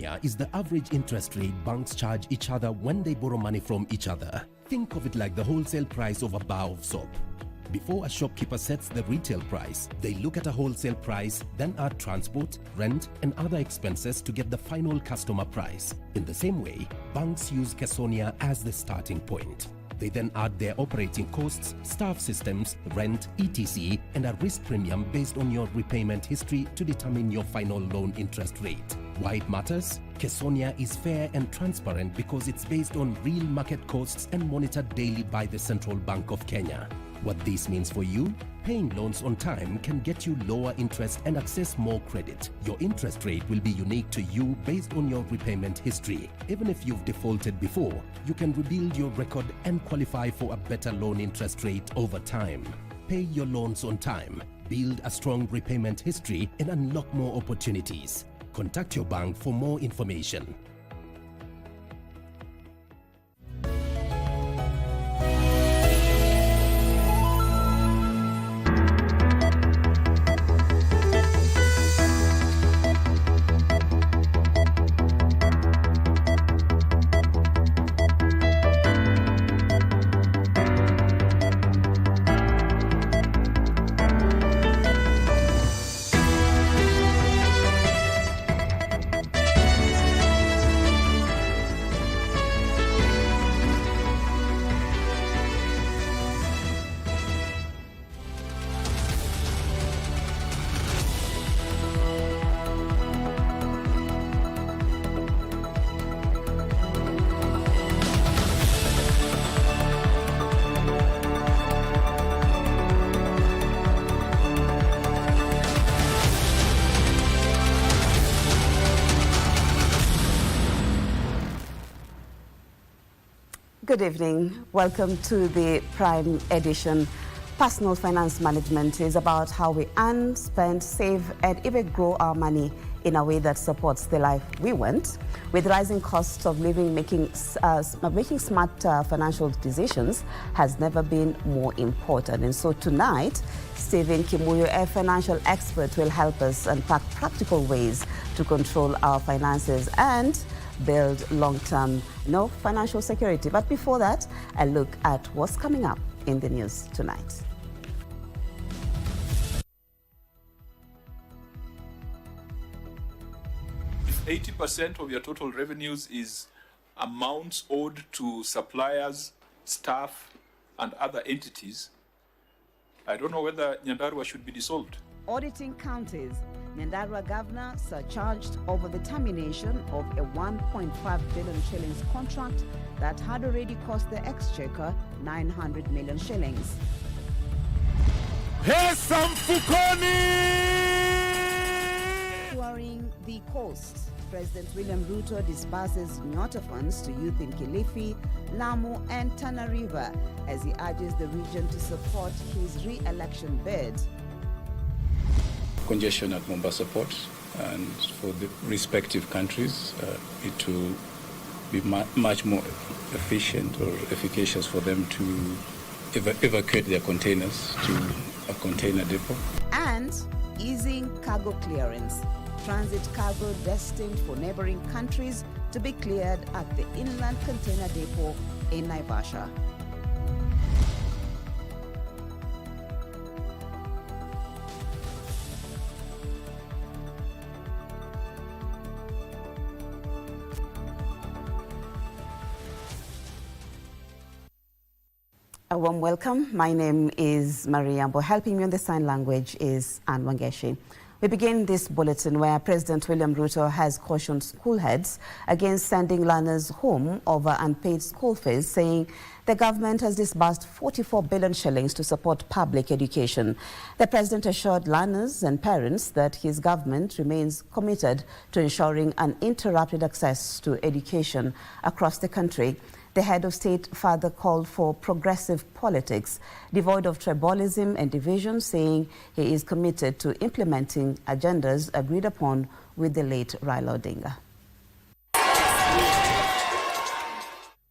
Kesonia is the average interest rate banks charge each other when they borrow money from each other. Think of it like the wholesale price of a bar of soap. Before a shopkeeper sets the retail price, they look at a wholesale price, then add transport, rent, and other expenses to get the final customer price. In the same way, banks use Kesonia as the starting point. They then add their operating costs, staff systems, rent, etc., and a risk premium based on your repayment history to determine your final loan interest rate. Why it matters? Kesonia is fair and transparent because it's based on real market costs and monitored daily by the Central Bank of Kenya. What this means for you? Paying loans on time can get you lower interest and access more credit. Your interest rate will be unique to you based on your repayment history. Even if you've defaulted before, you can rebuild your record and qualify for a better loan interest rate over time. Pay your loans on time, build a strong repayment history, and unlock more opportunities. Contact your bank for more information. Good evening. Welcome to the Prime Edition. Personal finance management is about how we earn, spend, save, and even grow our money in a way that supports the life we want. With rising costs of living, making smart financial decisions has never been more important. And so tonight, Stephen Kimuyo, a financial expert, will help us unpack practical ways to control our finances and build long-term financial security. But before that, a look at what's coming up in the news tonight. If 80% of your total revenues is amounts owed to suppliers, staff, and other entities, I don't know whether Nyandarua should be dissolved. Auditing counties. Nyandarua governor surcharged over the termination of a 1.5 billion shillings contract that had already cost the exchequer 900 million shillings. Pesa mfukoni! Touring the coast. President William Ruto disburses Nyota funds to youth in Kilifi, Lamu, and Tana River as he urges the region to support his re-election bid. Congestion at Mombasa Port, and for the respective countries, it will be much more efficient or efficacious for them to evacuate their containers to a container depot. And easing cargo clearance. Transit cargo destined for neighboring countries to be cleared at the inland container depot in Naivasha. A warm welcome. My name is Yambo. Helping me on the sign language is Anne Wangeshi. We begin this bulletin where President William Ruto has cautioned school heads against sending learners home over unpaid school fees, saying the government has disbursed 44 billion shillings to support public education. The president assured learners and parents that his government remains committed to ensuring uninterrupted access to education across the country. The head of state further called for progressive politics, devoid of tribalism and division, saying he is committed to implementing agendas agreed upon with the late Raila Odinga.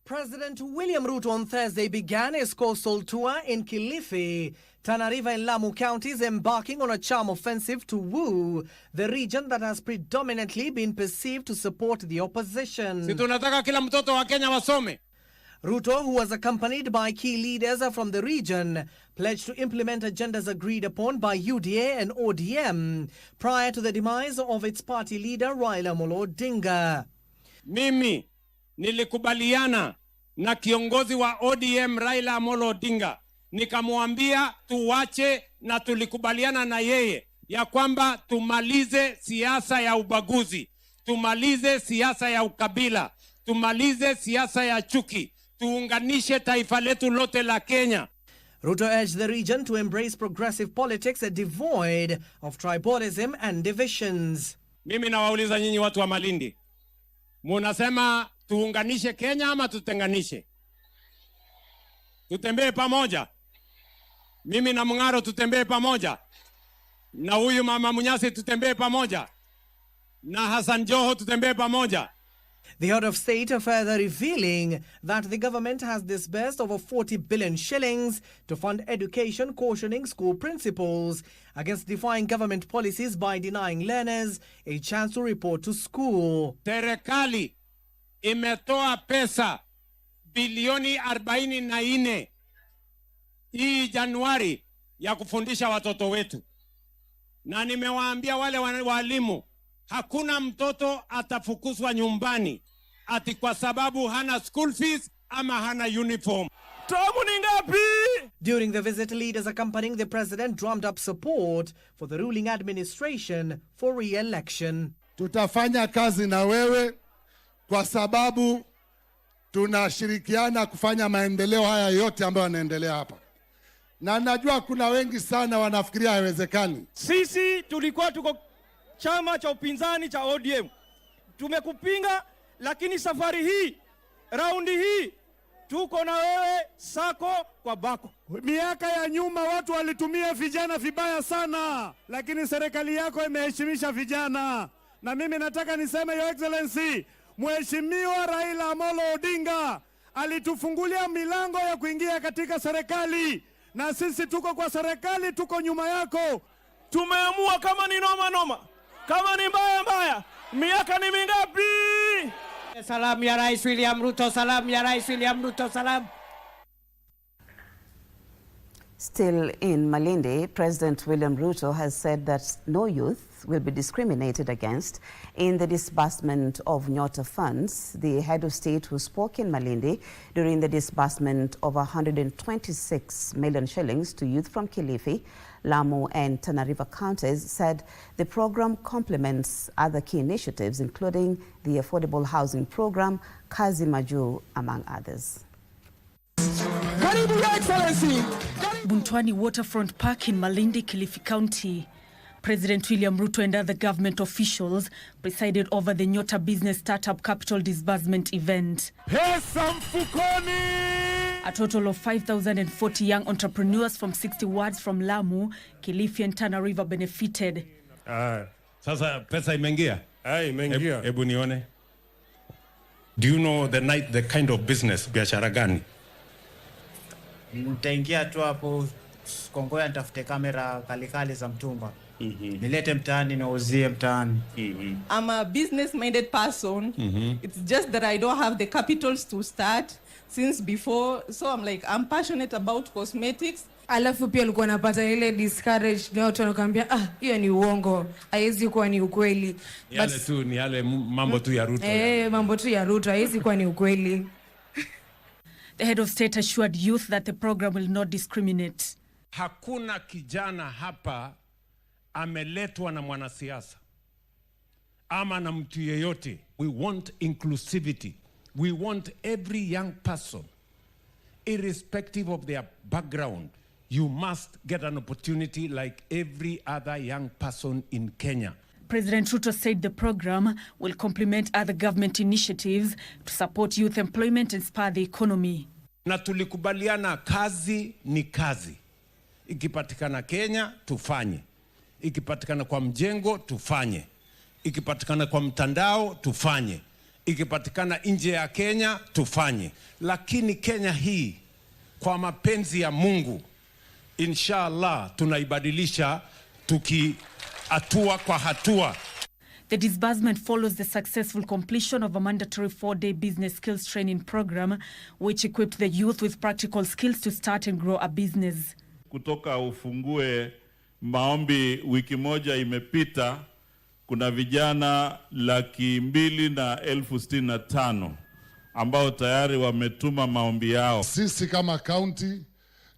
President William Ruto on Thursday began his coastal tour in Kilifi, Tana River and Lamu counties, embarking on a charm offensive to woo the region that has predominantly been perceived to support the opposition. Si tunataka kila mtoto wa Kenya wasome. Ruto, who was accompanied by key leaders from the region, pledged to implement agendas agreed upon by UDA and ODM prior to the demise of its party leader Raila Amolo Odinga. Mimi nilikubaliana na kiongozi wa ODM Raila Amolo Odinga, nikamwambia tuwache, na tulikubaliana na yeye ya kwamba tumalize siasa ya ubaguzi, tumalize siasa ya ukabila, tumalize siasa ya chuki, tuunganishe taifa letu lote la Kenya. Ruto urged the region to embrace progressive politics devoid of tribalism and divisions. Mimi nawauliza nyinyi watu wa Malindi, munasema tuunganishe Kenya ama tutenganishe? Tutembee pamoja. Mimi na Mungaro tutembee pamoja. Na huyu mama Munyasi tutembee pamoja. Na Hassan Joho tutembee pamoja. The head of state further revealing that the government has disbursed over 40 billion shillings to fund education, cautioning school principals against defying government policies by denying learners a chance to report to school. Serikali imetoa pesa bilioni 44 hii Januari ya kufundisha watoto wetu. Na nimewaambia wale walimu, hakuna mtoto atafukuzwa nyumbani ati kwa sababu hana school fees ama hana uniform. Tamu ni ngapi? During the visit, leaders accompanying the president drummed up support for the ruling administration for re-election. Tutafanya kazi na wewe kwa sababu tunashirikiana kufanya maendeleo haya yote ambayo yanaendelea hapa. Na najua kuna wengi sana wanafikiria haiwezekani. Sisi tulikuwa tuko chama cha upinzani cha ODM. Tumekupinga, lakini safari hii, raundi hii, tuko na wewe sako kwa bako. Miaka ya nyuma watu walitumia vijana vibaya sana, lakini serikali yako imeheshimisha vijana. Na mimi nataka niseme, Your Excellency, Mheshimiwa Raila Amolo Odinga alitufungulia milango ya kuingia katika serikali, na sisi tuko kwa serikali, tuko nyuma yako. Tumeamua kama ni noma noma, kama ni mbaya mbaya. Miaka ni mingapi? Salam ya Rais William Ruto, salam ya Rais William Ruto, salam. Still in Malindi, President William Ruto has said that no youth will be discriminated against in the disbursement of Nyota funds. The head of state, who spoke in Malindi during the disbursement of 126 million shillings to youth from Kilifi, Lamu and Tana River counties, said the program complements other key initiatives, including the affordable housing program, Kazi Maju, among others. Buntwani Waterfront Park in Malindi, Kilifi County. President William Ruto and other government officials presided over the Nyota Business Startup Capital Disbursement event. A total of 5,040 young entrepreneurs from 60 wards from Lamu, Kilifi and Tana River benefited. Sasa pesa imeingia? Imeingia. Hebu nione. Do you know the kind of business, biashara gani? Nitaingia tu hapo Kongoya, nitafute kamera kalikali za mtumba. Nilete mtaani na uzie mtaani. I'm a business-minded person. It's just that I don't have the capitals to start since before. So I'm passionate about cosmetics. Alafu pia alikuwa anapata ile discourage na watu wanakuambia hiyo ni uongo, haiwezi kuwa ni ukweli. Yale tu ni yale mambo tu ya Ruto. Mambo tu ya Ruto, haiwezi kuwa ni ukweli. The head of state assured youth that the program will not discriminate. Hakuna kijana hapa ameletwa na mwanasiasa ama na mtu yeyote. We want inclusivity. We want every young person, irrespective of their background. You must get an opportunity like every other young person in Kenya. President Ruto said the program will complement other government initiatives to support youth employment and spur the economy. Na tulikubaliana kazi ni kazi. Ikipatikana Kenya, tufanye. Ikipatikana kwa mjengo, tufanye. Ikipatikana kwa mtandao, tufanye. ikipatikana nje ya Kenya tufanye, lakini Kenya hii kwa mapenzi ya Mungu inshallah tunaibadilisha hatua kwa hatua. The disbursement follows the successful completion of a mandatory 4-day business skills training program which equipped the youth with practical skills to start and grow a business. Kutoka ufungue maombi wiki moja imepita, kuna vijana 265,000 ambao tayari wametuma maombi yao. Sisi kama county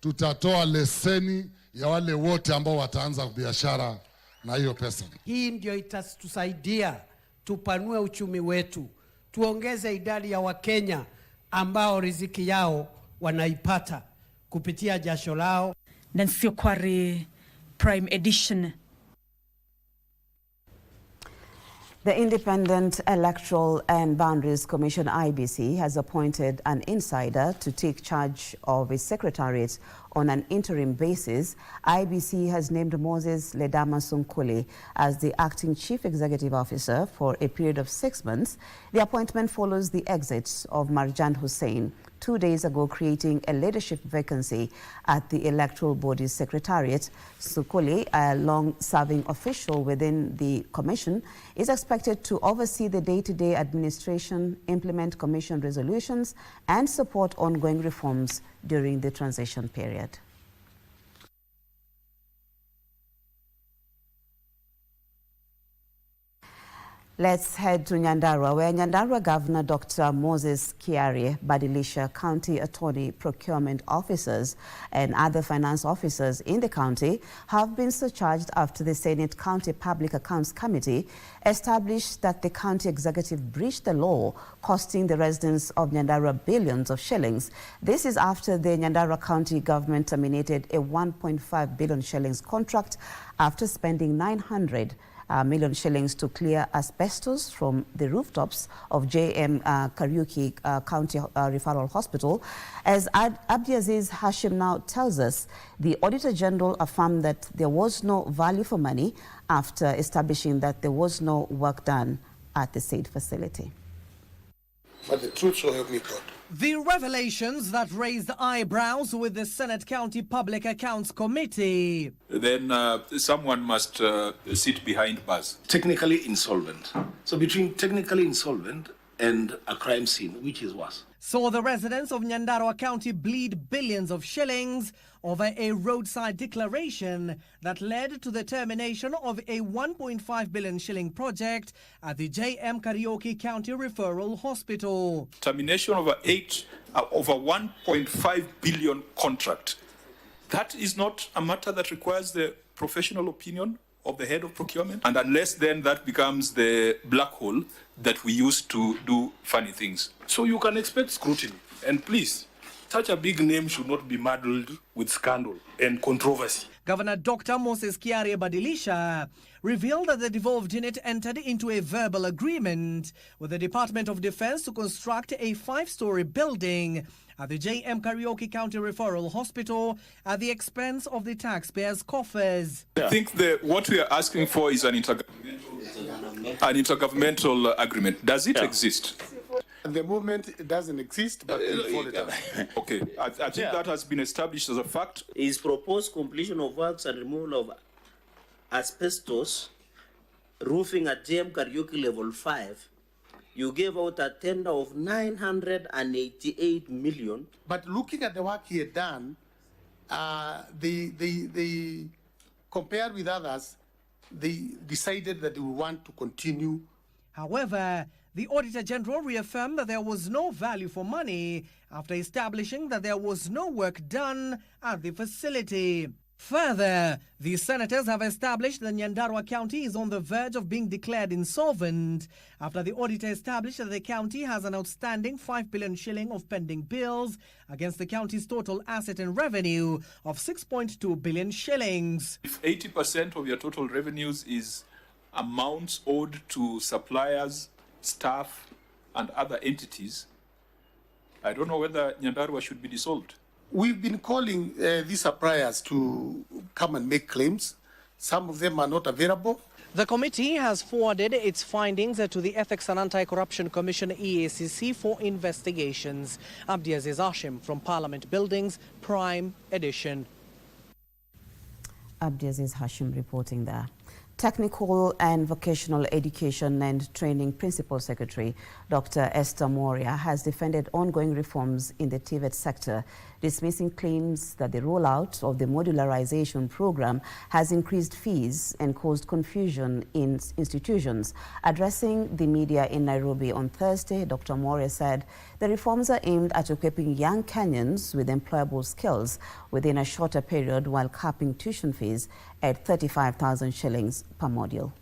tutatoa leseni ya wale wote ambao wataanza biashara na hiyo pesa. Hii ndio itatusaidia tupanue uchumi wetu, tuongeze idadi ya Wakenya ambao riziki yao wanaipata kupitia jasho lao. Nancy Okware, Prime Edition. The Independent Electoral and Boundaries Commission IEBC has appointed an insider to take charge of its secretariat on an interim basis. IEBC has named Moses Ledama Sunkuli as the acting chief executive officer for a period of 6 months. The appointment follows the exit of Marjan Hussain 2 days ago, creating a leadership vacancy at the electoral body's secretariat. Sunkuli, a long-serving official within the commission, is expected to oversee the day-to-day administration, implement commission resolutions, and support ongoing reforms during the transition period. Let's head to Nyandarua, where Nyandarua Governor Dr. Moses Kiarie Badilisha, county attorney, procurement officers, and other finance officers in the county have been surcharged after the Senate County Public Accounts Committee established that the county executive breached the law, costing the residents of Nyandarua billions of shillings. This is after the Nyandarua County government terminated a 1.5 billion shillings contract after spending 900 million shillings to clear asbestos from the rooftops of JM Kariuki County Referral Hospital. As Abdiaziz Hashim now tells us, the Auditor General affirmed that there was no value for money after establishing that there was no work done at the said facility. But the truth so help me God. The revelations that raised eyebrows with the Senate County Public Accounts Committee. Then someone must sit behind bars. Technically insolvent. So between technically insolvent and a crime scene, which is worse? Saw the residents of Nyandarua County bleed billions of shillings over a roadside declaration that led to the termination of a 1.5 billion shilling project at the JM Kariuki County Referral Hospital. Termination of over 1.5 billion contract. That is not a matter that requires the professional opinion of the head of procurement. And unless then that becomes the black hole that we use to do funny things. So you can expect scrutiny. And please, such a big name should not be muddled with scandal and controversy. Governor Dr. Moses Kiarie Badilisha revealed that the devolved unit entered into a verbal agreement with the Department of Defense to construct a 5-story building at the JM Kariuki County Referral Hospital at the expense of the taxpayers' coffers. I think what we are asking for is an intergovernmental agreement. Does it exist? At the moment, it doesn't exist, but we'll follow it up. Okay, I think that has been established as a fact. Is proposed completion of works and removal of asbestos roofing at JM Kariuki level 5. You gave out a tender of 988 million. But looking at the work he had done, they compared with others, they decided that they would want to continue. However, the Auditor General reaffirmed that there was no value for money after establishing that there was no work done at the facility. Further, the senators have established that Nyandarua County is on the verge of being declared insolvent after the auditor established that the county has an outstanding 5 billion shilling of pending bills against the county's total asset and revenue of 6.2 billion shillings. If 80% of your total revenues is amounts owed to suppliers, staff, and other entities, I don't know whether Nyandarua should be dissolved. We've been calling these suppliers to come and make claims. Some of them are not available. The committee has forwarded its findings to the Ethics and Anti-Corruption Commission EACC for investigations. Abdiaziz Hashim from Parliament Buildings, Prime Edition. Abdiaziz Hashim reporting there. Technical and Vocational Education and Training Principal Secretary Dr. Esther Moria has defended ongoing reforms in the TVET sector, dismissing claims that the rollout of the modularization program has increased fees and caused confusion in institutions. Addressing the media in Nairobi on Thursday, Dr. Moria said the reforms are aimed at equipping young Kenyans with employable skills within a shorter period while capping tuition fees at 35,000 shillings per module.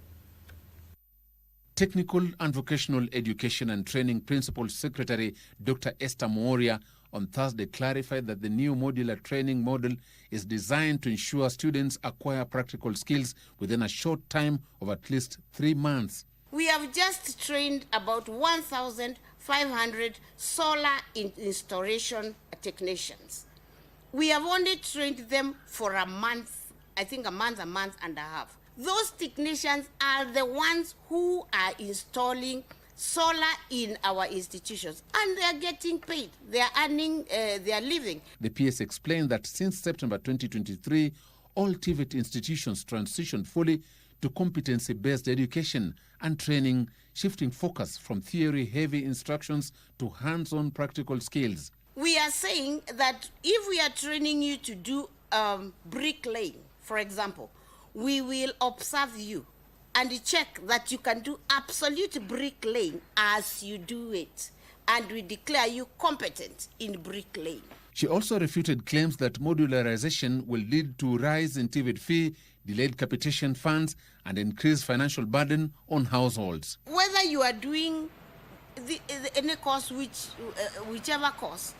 Technical and Vocational Education and Training Principal Secretary Dr. Esther Moria on Thursday clarified that the new modular training model is designed to ensure students acquire practical skills within a short time of at least 3 months. We have just trained about 1,500 solar installation technicians. We have only trained them for a month, I think a month and a half. Those technicians are the ones who are installing solar in our institutions, and they are getting paid. They are earning their living. The PS explained that since September 2023, all TVET institutions transitioned fully to competency-based education and training, shifting focus from theory-heavy instructions to hands-on practical skills. We are saying that if we are training you to do bricklaying, for example, we will observe you and check that you can do absolute bricklaying as you do it, and we declare you competent in bricklaying. She also refuted claims that modularization will lead to rise in TVET fee, delayed capitation funds, and increased financial burden on households. Whether you are doing any course, whichever course,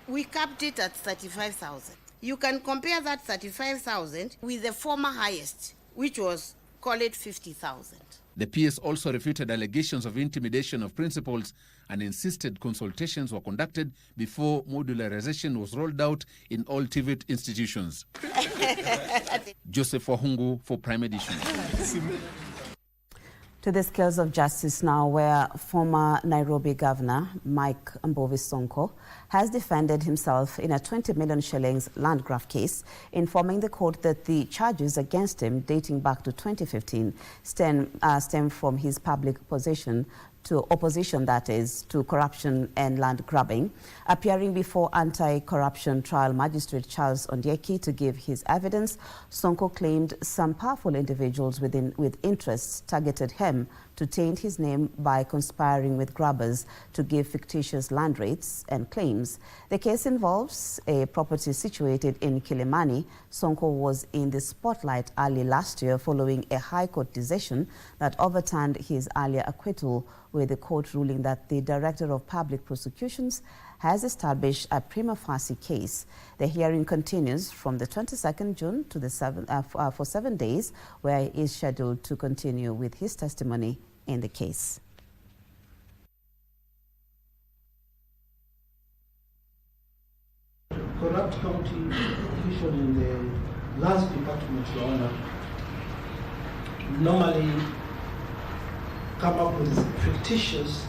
we capped it at 35,000. You can compare that 35,000 with the former highest, which was, call it 50,000. The PS also refuted allegations of intimidation of principals and insisted consultations were conducted before modularization was rolled out in all TVET institutions. Joseph Wahungu for Prime Edition. To the scales of justice now, where former Nairobi Governor Mike Mbovi Sonko has defended himself in a 20 million shillings land grab case, informing the court that the charges against him dating back to 2015 stem from his public opposition, that is, to corruption and land grabbing. Appearing before anti-corruption trial magistrate Charles Ondieki to give his evidence, Sonko claimed some powerful individuals with interests targeted him to taint his name by conspiring with grabbers to give fictitious land rates and claims. The case involves a property situated in Kilimani. Sonko was in the spotlight early last year following a High Court decision that overturned his earlier acquittal, with the court ruling that the Director of Public Prosecutions has established a prima facie case. The hearing continues from the 22nd June to the for 7 days, where he is scheduled to continue with his testimony in the case. Corrupt county official in the last department, Your Honor, normally come up with fictitious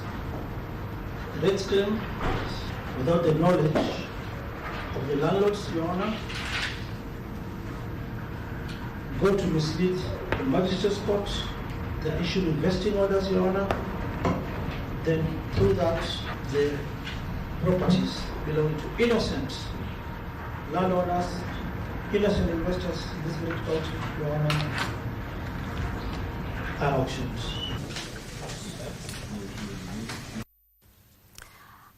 rate claim without the knowledge of the landlords, Your Honor, go to mislead the magistrate's court, they issue investing orders, Your Honor, then through that the properties belong to innocent landowners, innocent investors in this great country, Your Honor, are auctioned.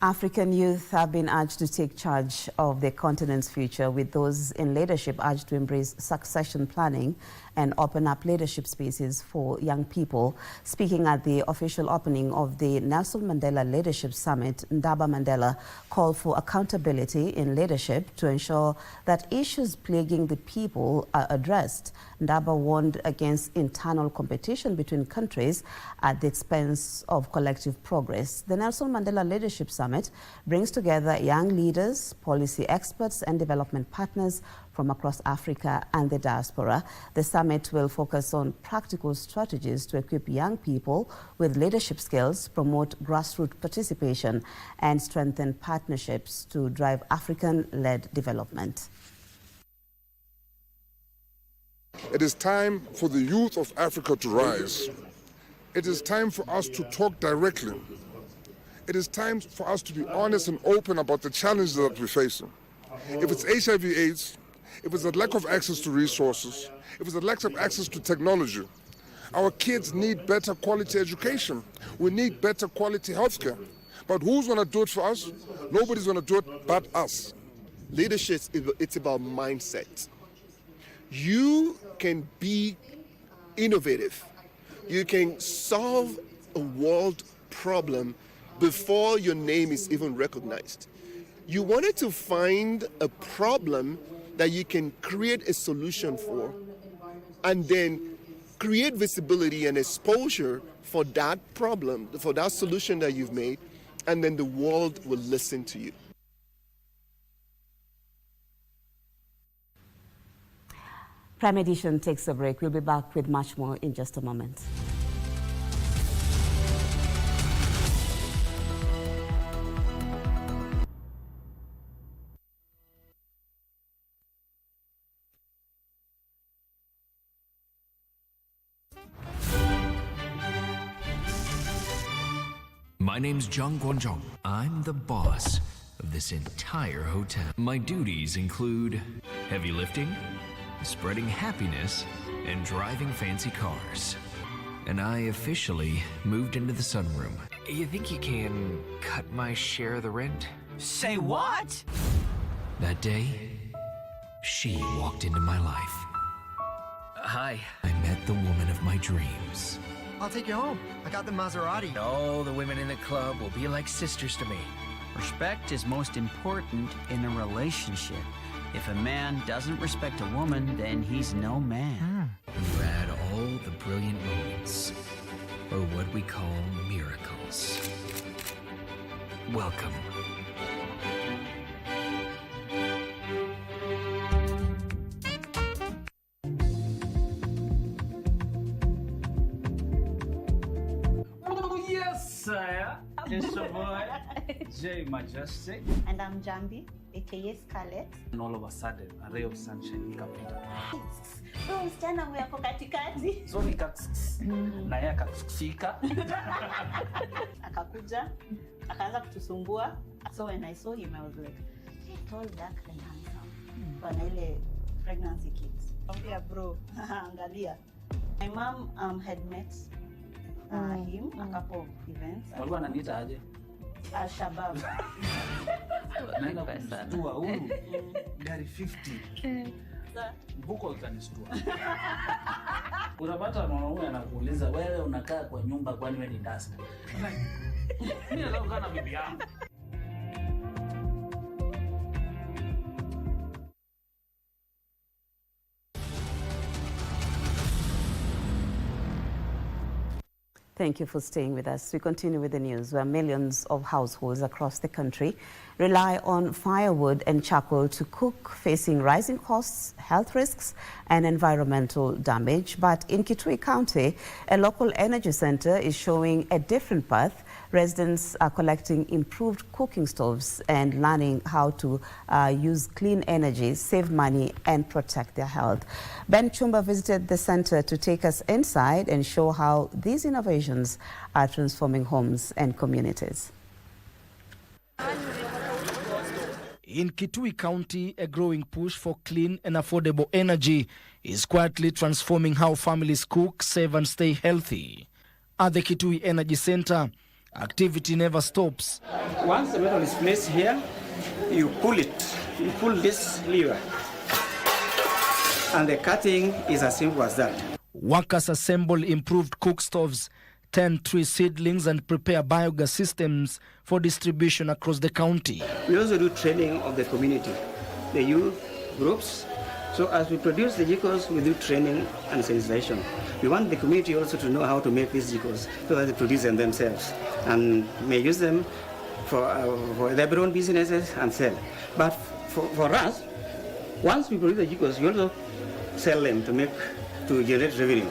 African youth have been urged to take charge of their continent's future, with those in leadership urged to embrace succession planning and open up leadership spaces for young people. Speaking at the official opening of the Nelson Mandela Leadership Summit, Ndaba Mandela called for accountability in leadership to ensure that issues plaguing the people are addressed. Ndaba warned against internal competition between countries at the expense of collective progress. The Nelson Mandela Leadership Summit brings together young leaders, policy experts, and development partners from across Africa and the diaspora. The summit will focus on practical strategies to equip young people with leadership skills, promote grassroots participation, and strengthen partnerships to drive African-led development. It is time for the youth of Africa to rise. It is time for us to talk directly. It is time for us to be honest and open about the challenges that we're facing. If it's HIV/AIDS, if it's a lack of access to resources, if it's a lack of access to technology, our kids need better quality education. We need better quality healthcare. But who's going to do it for us? Nobody's going to do it but us. Leadership, it's about mindset. You can be innovative. You can solve a world problem before your name is even recognized. You wanted to find a problem that you can create a solution for, and then create visibility and exposure for that problem, for that solution that you've made, and then the world will listen to you. Prime Edition takes a break. We'll be back with much more in just a moment. My name's Jung Gwon-jong. I'm the boss of this entire hotel. My duties include heavy lifting, spreading happiness, and driving fancy cars. And I officially moved into the sunroom. You think you can cut my share of the rent? Say what? That day, she walked into my life. Hi. I met the woman of my dreams. I'll take you home. I got the Maserati. No, the women in the club will be like sisters to me. Respect is most important in a relationship. If a man doesn't respect a woman, then he's no man. You add all the brilliant moments, or what we call miracles. Welcome. It's your boy, J Majestic. And I'm Jambi, aka Scarlett. And all of a sudden, a ray of sunshine ikapita. Huyo msichana mwako katikati. So na yeye akafika. Akakuja, akaanza kutusumbua. So when I saw him, I was like, hey, tall, dark, and handsome. Kwa ile pregnancy kits. Ambia bro, angalia. My mom had met him a couple of events. Walikuwa ananiita aje? Al-Shabaab. Naenda kumstua huyu gari 50. Mbuko utanistua. Unapata mwanaume anakuuliza wewe unakaa kwa nyumba kwani wewe ni dasta? Mimi nataka kukaa na bibi yangu. Thank you for staying with us. We continue with the news, where millions of households across the country rely on firewood and charcoal to cook, facing rising costs, health risks, and environmental damage. But in Kitui County, a local energy center is showing a different path. Residents are collecting improved cooking stoves and learning how to use clean energy, save money, and protect their health. Ben Chumba visited the center to take us inside and show how these innovations are transforming homes and communities. In Kitui County, a growing push for clean and affordable energy is quietly transforming how families cook, save, and stay healthy. At the Kitui Energy Center, activity never stops. Once the metal is placed here, you pull it. You pull this lever. And the cutting is as simple as that. Workers assemble improved cook stoves, tend tree seedlings, and prepare biogas systems for distribution across the county. We also do training of the community, the youth groups. So as we produce the jikos, we do training and sensitization. We want the community also to know how to make these jikos so that they produce them themselves and may use them for their own businesses and sell. But for us, Once we produce the jikos, we also sell them to generate revenue.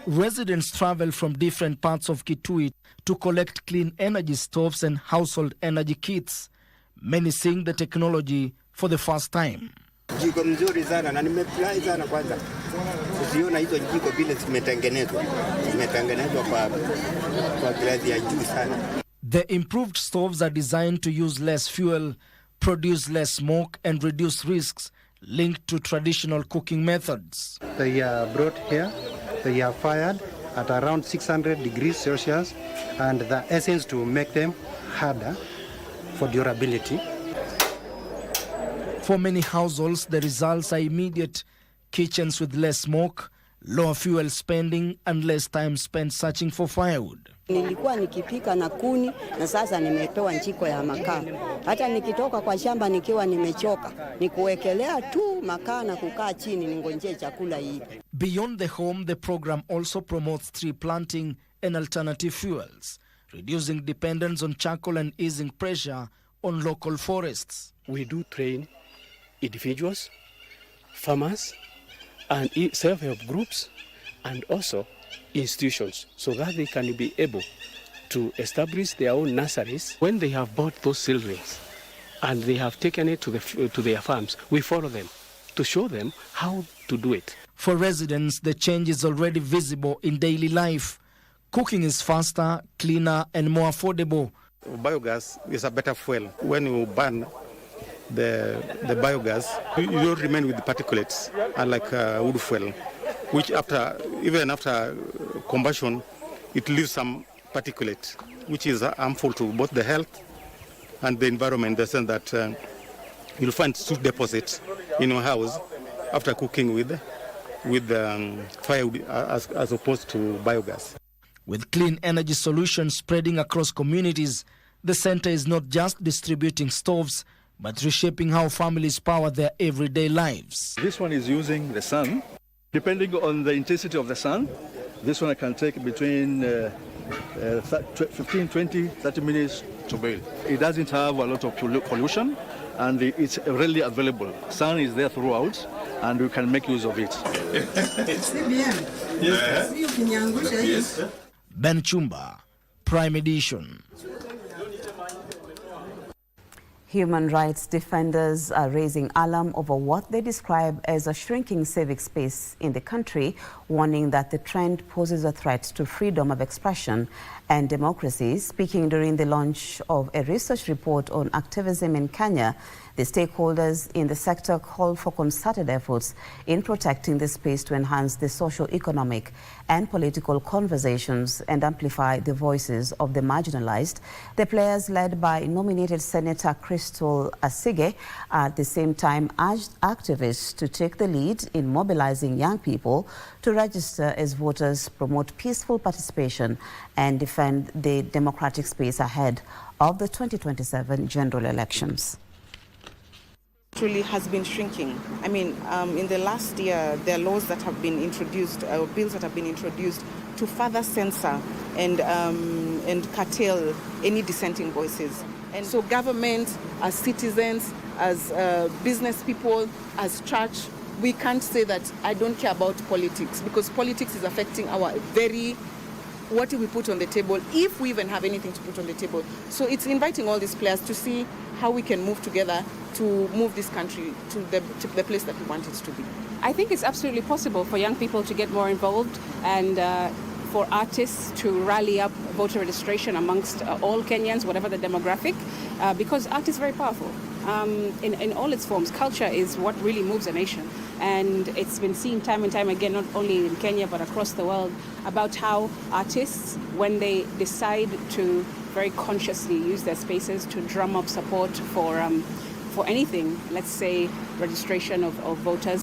Residents travel from different parts of Kitui to collect clean energy stoves and household energy kits, many seeing the technology for the first time. Jiko mzuri sana na nimefurahi sana kwanza. Usiona hizo jiko vile zimetengenezwa kwa grade ya juu sana. The improved stoves are designed to use less fuel, produce less smoke and reduce risks linked to traditional cooking methods. They are brought here, they are fired at around 600 degrees Celsius, and the essence to make them harder for durability. For many households, the results are immediate: kitchens with less smoke, lower fuel spending and less time spent searching for firewood. Nilikuwa nikipika na kuni na sasa nimepewa njiko ya makaa. Hata nikitoka kwa shamba nikiwa nimechoka, nikuwekelea tu makaa na kukaa chini ningonjee chakula hivi. Beyond the home, the program also promotes tree planting and alternative fuels, reducing dependence on charcoal and easing pressure on local forests. We do train individuals, farmers, and self-help groups, and also institutions, so that they can be able to establish their own nurseries. When they have bought those seedlings and they have taken it to their farms, we follow them to show them how to do it. For residents, the change is already visible in daily life. Cooking is faster, cleaner, and more affordable. Biogas is a better fuel. When you burn the biogas, you don't remain with the particulates, unlike wood fuel, which even after combustion, it leaves some particulate, which is harmful to both the health and the environment, in the sense that you'll find soot deposits in your house after cooking with firewood as opposed to biogas. With clean energy solutions spreading across communities, the center is not just distributing stoves, but reshaping how families power their everyday lives. This one is using the sun. Depending on the intensity of the sun, this one can take between 15, 20, 30 minutes to boil. It doesn't have a lot of pollution, and it's readily available. Sun is there throughout, and we can make use of it. Ben Chumba, Prime Edition. Human rights defenders are raising alarm over what they describe as a shrinking civic space in the country, warning that the trend poses a threat to freedom of expression and democracy. Speaking during the launch of a research report on activism in Kenya, the stakeholders in the sector call for concerted efforts in protecting the space to enhance the socio-economic and political conversations and amplify the voices of the marginalized. The players, led by nominated Senator Crystal Asige, at the same time urged activists to take the lead in mobilizing young people to register as voters, promote peaceful participation, and defend the democratic space ahead of the 2027 general elections. Truly has been shrinking. I mean, in the last year, there are laws that have been introduced, bills that have been introduced to further censor and curtail any dissenting voices. And so government, as citizens, as business people, as church, we can't say that I don't care about politics, because politics is affecting our what we put on the table, if we even have anything to put on the table. So it's inviting all these players to see how we can move together to move this country to the place that we want it to be. I think it's absolutely possible for young people to get more involved and for artists to rally up voter registration amongst all Kenyans, whatever the demographic, because art is very powerful. In all its forms, culture is what really moves a nation. And it's been seen time and time again, not only in Kenya, but across the world, about how artists, when they decide to very consciously use their spaces to drum up support for anything, let's say registration of voters.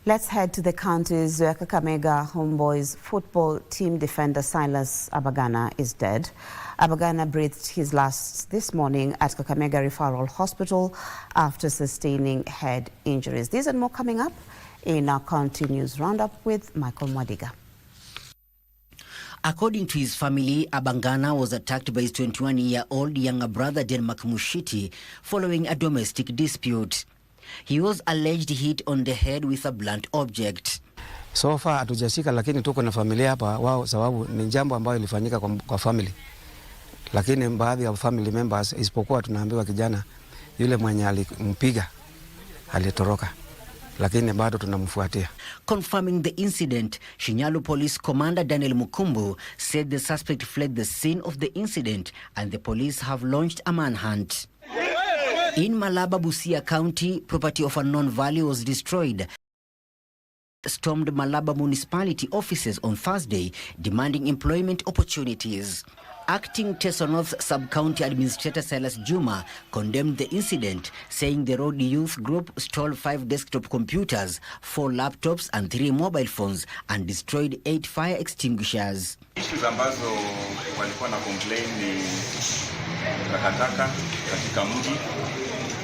Let's head to the counties where Kakamega Homeboys football team defender Silas Abagana is dead. Abagana breathed his last this morning at Kakamega Referral Hospital after sustaining head injuries. These and more coming up in our county news roundup with Michael Mwadiga. According to his family, Abangana was attacked by his 21-year-old younger brother Denmark Mushiti following a domestic dispute. He was alleged hit on the head with a blunt object. So far hatujashika, lakini tuko na familia hapa wao, sababu ni jambo ambayo ilifanyika kwa family. Lakini baadhi ya family members isipokuwa tunaambiwa kijana yule mwenye alimpiga alitoroka, lakini bado tunamfuatia. Confirming the incident, Shinyalu Police Commander Daniel Mukumbu said the suspect fled the scene of the incident and the police have launched a manhunt. In Malaba, Busia County, property of unknown value was destroyed. Stormed Malaba municipality offices on Thursday, demanding employment opportunities. Acting Teso North Sub-County Administrator Silas Juma condemned the incident, saying the road youth group stole 5 desktop computers, 4 laptops and 3 mobile phones and destroyed 8 fire extinguishers. Issues ambazo walikuwa na complain ni takataka katika mji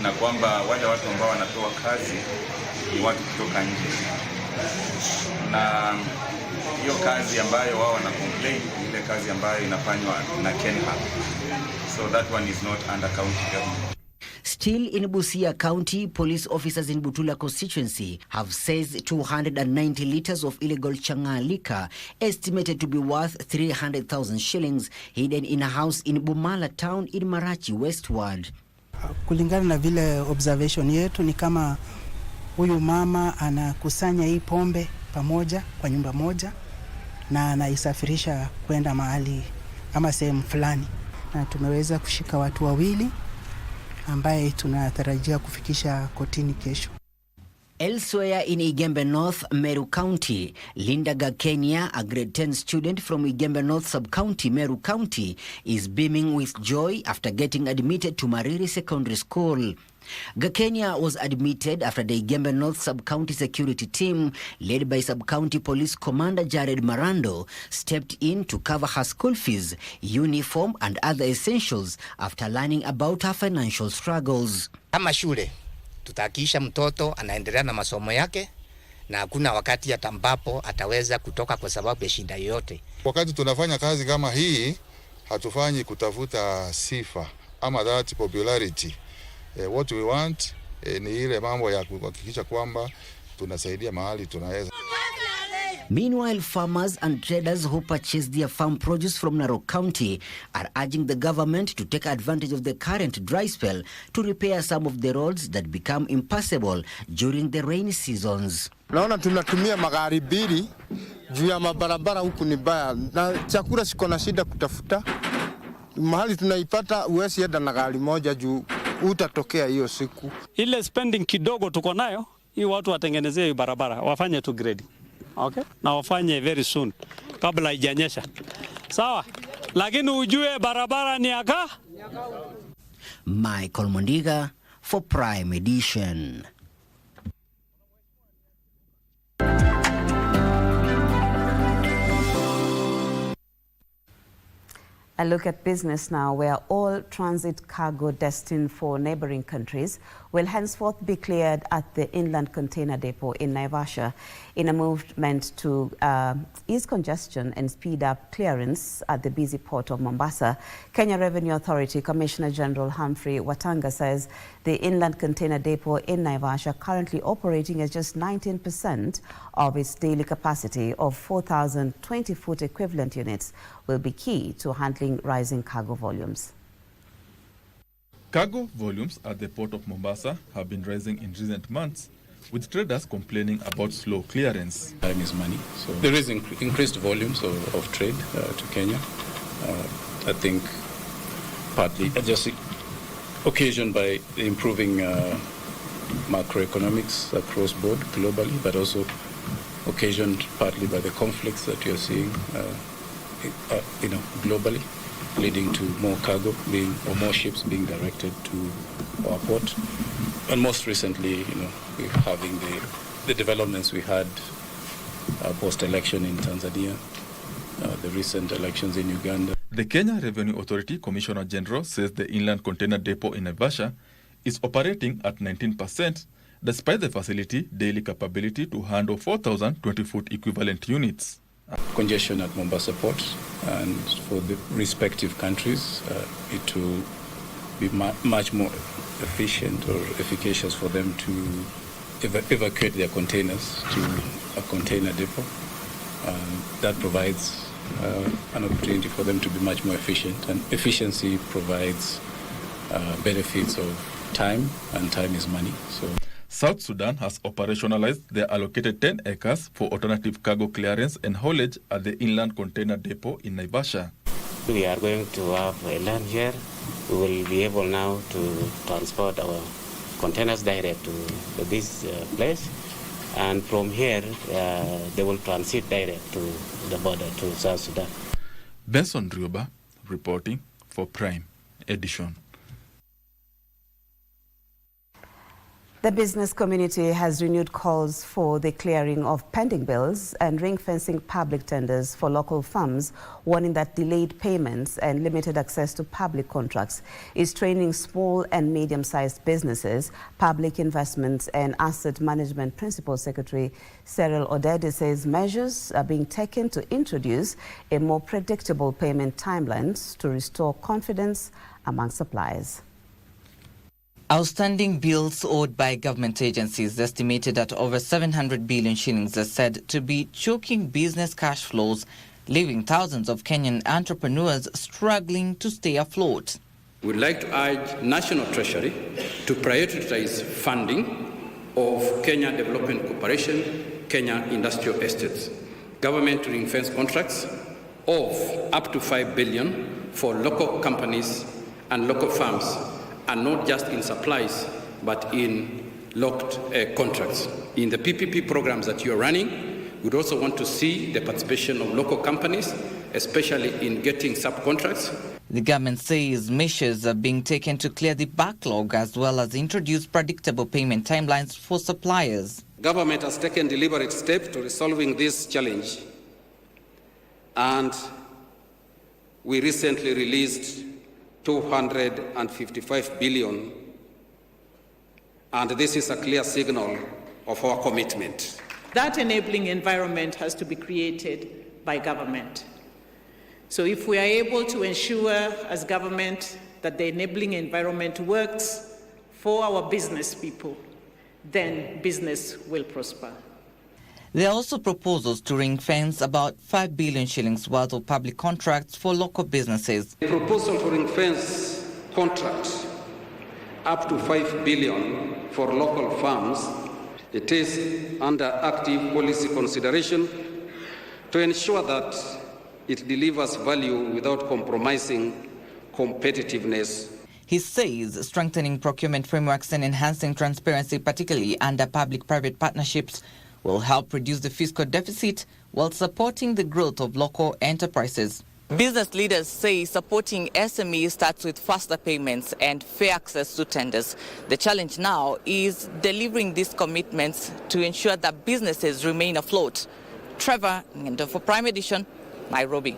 na kwamba wale watu ambao wanatoa kazi ni watu kutoka nje. Na hiyo kazi ambayo wao wana complain ile kazi ambayo inafanywa na Kenya. So that one is not under county government. Still in Busia County, police officers in Butula constituency have seized 290 liters of illegal changa liquor, estimated to be worth 300,000 shillings, hidden in a house in Bumala town in Marachi westward. Kulingana na vile observation yetu ni kama huyu mama anakusanya hii pombe pamoja kwa nyumba moja na anaisafirisha kwenda mahali ama sehemu fulani, na tumeweza kushika watu wawili ambaye tunatarajia kufikisha kotini kesho. Elsewhere in Igembe North, Meru County, Linda Gakenya, a grade 10 student from Igembe North Sub-County, Meru County, is beaming with joy after getting admitted to Mariri Secondary School. Gakenya was admitted after the Igembe North Sub-County security team, led by Sub-County Police Commander Jared Marando, stepped in to cover her school fees, uniform and other essentials after learning about her financial struggles. Kama shule, tutahakikisha mtoto anaendelea na masomo yake na hakuna wakati ambapo ataweza kutoka kwa sababu ya shida yoyote. Wakati tunafanya kazi kama hii, hatufanyi kutafuta sifa ama that popularity. What we want ni ile mambo ya kuhakikisha kwamba tunasaidia mahali tunaweza. Meanwhile, farmers and traders who purchase their farm produce from Narok County are urging the government to take advantage of the current dry spell to repair some of the roads that become impassable during the rainy seasons. Naona tunatumia magari mbili juu ya mabarabara huku ni baya na chakula siko na shida kutafuta. Mahali tunaipata uwezi enda na gari moja juu utatokea hiyo siku. Ile spending kidogo tuko nayo, hii watu watengenezee barabara, wafanye tu grading. Okay? Na wafanye very soon kabla haijanyesha. Sawa? Lakini ujue barabara ni aka. Michael Mondiga for Prime Edition. A look at business now, where all transit cargo destined for neighboring countries will henceforth be cleared at the inland container depot in Naivasha in a movement to ease congestion and speed up clearance at the busy port of Mombasa. Kenya Revenue Authority Commissioner General Humphrey Watanga says the inland container depot in Naivasha, currently operating at just 19% of its daily capacity of 4,000 20-foot equivalent units, will be key to handling rising cargo volumes. Cargo volumes at the port of Mombasa have been rising in recent months, with traders complaining about slow clearance. Time is money, so there is increased volumes of trade to Kenya. I think partly just occasioned by the improving macroeconomics across board globally, but also occasioned partly by the conflicts that you're seeing globally, leading to more cargo or more ships being directed to our port. And most recently, we're having the developments we had post-election in Tanzania, the recent elections in Uganda. The Kenya Revenue Authority Commissioner General says the inland container depot in Naivasha is operating at 19%, despite the facility daily capability to handle 4,000 20-foot equivalent units. Congestion at Mombasa Port, and for the respective countries, it will be much more efficient or efficacious for them to evacuate their containers to a container depot. That provides an opportunity for them to be much more efficient, and efficiency provides benefits of time, and time is money. So South Sudan has operationalized their allocated 10 acres for alternative cargo clearance and haulage at the inland container depot in Naivasha. We are going to have a land here. We will be able now to transport our containers direct to this place, and from here they will transit direct to the border to South Sudan. Benson Rioba reporting for Prime Edition. The business community has renewed calls for the clearing of pending bills and ring-fencing public tenders for local firms, warning that delayed payments and limited access to public contracts is straining small and medium-sized businesses. Public Investments and Asset Management Principal Secretary Cyril Odedi says measures are being taken to introduce a more predictable payment timelines to restore confidence among suppliers. Outstanding bills owed by government agencies estimated at over 700 billion shillings are said to be choking business cash flows, leaving thousands of Kenyan entrepreneurs struggling to stay afloat. We'd like to urge National Treasury to prioritize funding of Kenya Development Corporation, Kenya Industrial Estates, government ring-fence contracts of up to 5 billion for local companies and local firms, and not just in supplies, but in locked contracts. In the PPP programs that you're running, we'd also want to see the participation of local companies, especially in getting subcontracts. The government says measures are being taken to clear the backlog as well as introduce predictable payment timelines for suppliers. Government has taken deliberate steps to resolving this challenge, and we recently released 255 billion, and this is a clear signal of our commitment. That enabling environment has to be created by government. So if we are able to ensure as government that the enabling environment works for our business people, then business will prosper. There are also proposals to ring-fence about 5 billion shillings worth of public contracts for local businesses. The proposal to ring-fence contracts up to 5 billion for local firms, it is under active policy consideration to ensure that it delivers value without compromising competitiveness. He says strengthening procurement frameworks and enhancing transparency, particularly under public-private partnerships, will help reduce the fiscal deficit while supporting the growth of local enterprises. Business leaders say supporting SMEs starts with faster payments and fair access to tenders. The challenge now is delivering these commitments to ensure that businesses remain afloat. Trevor Ngendo for Prime Edition, Nairobi.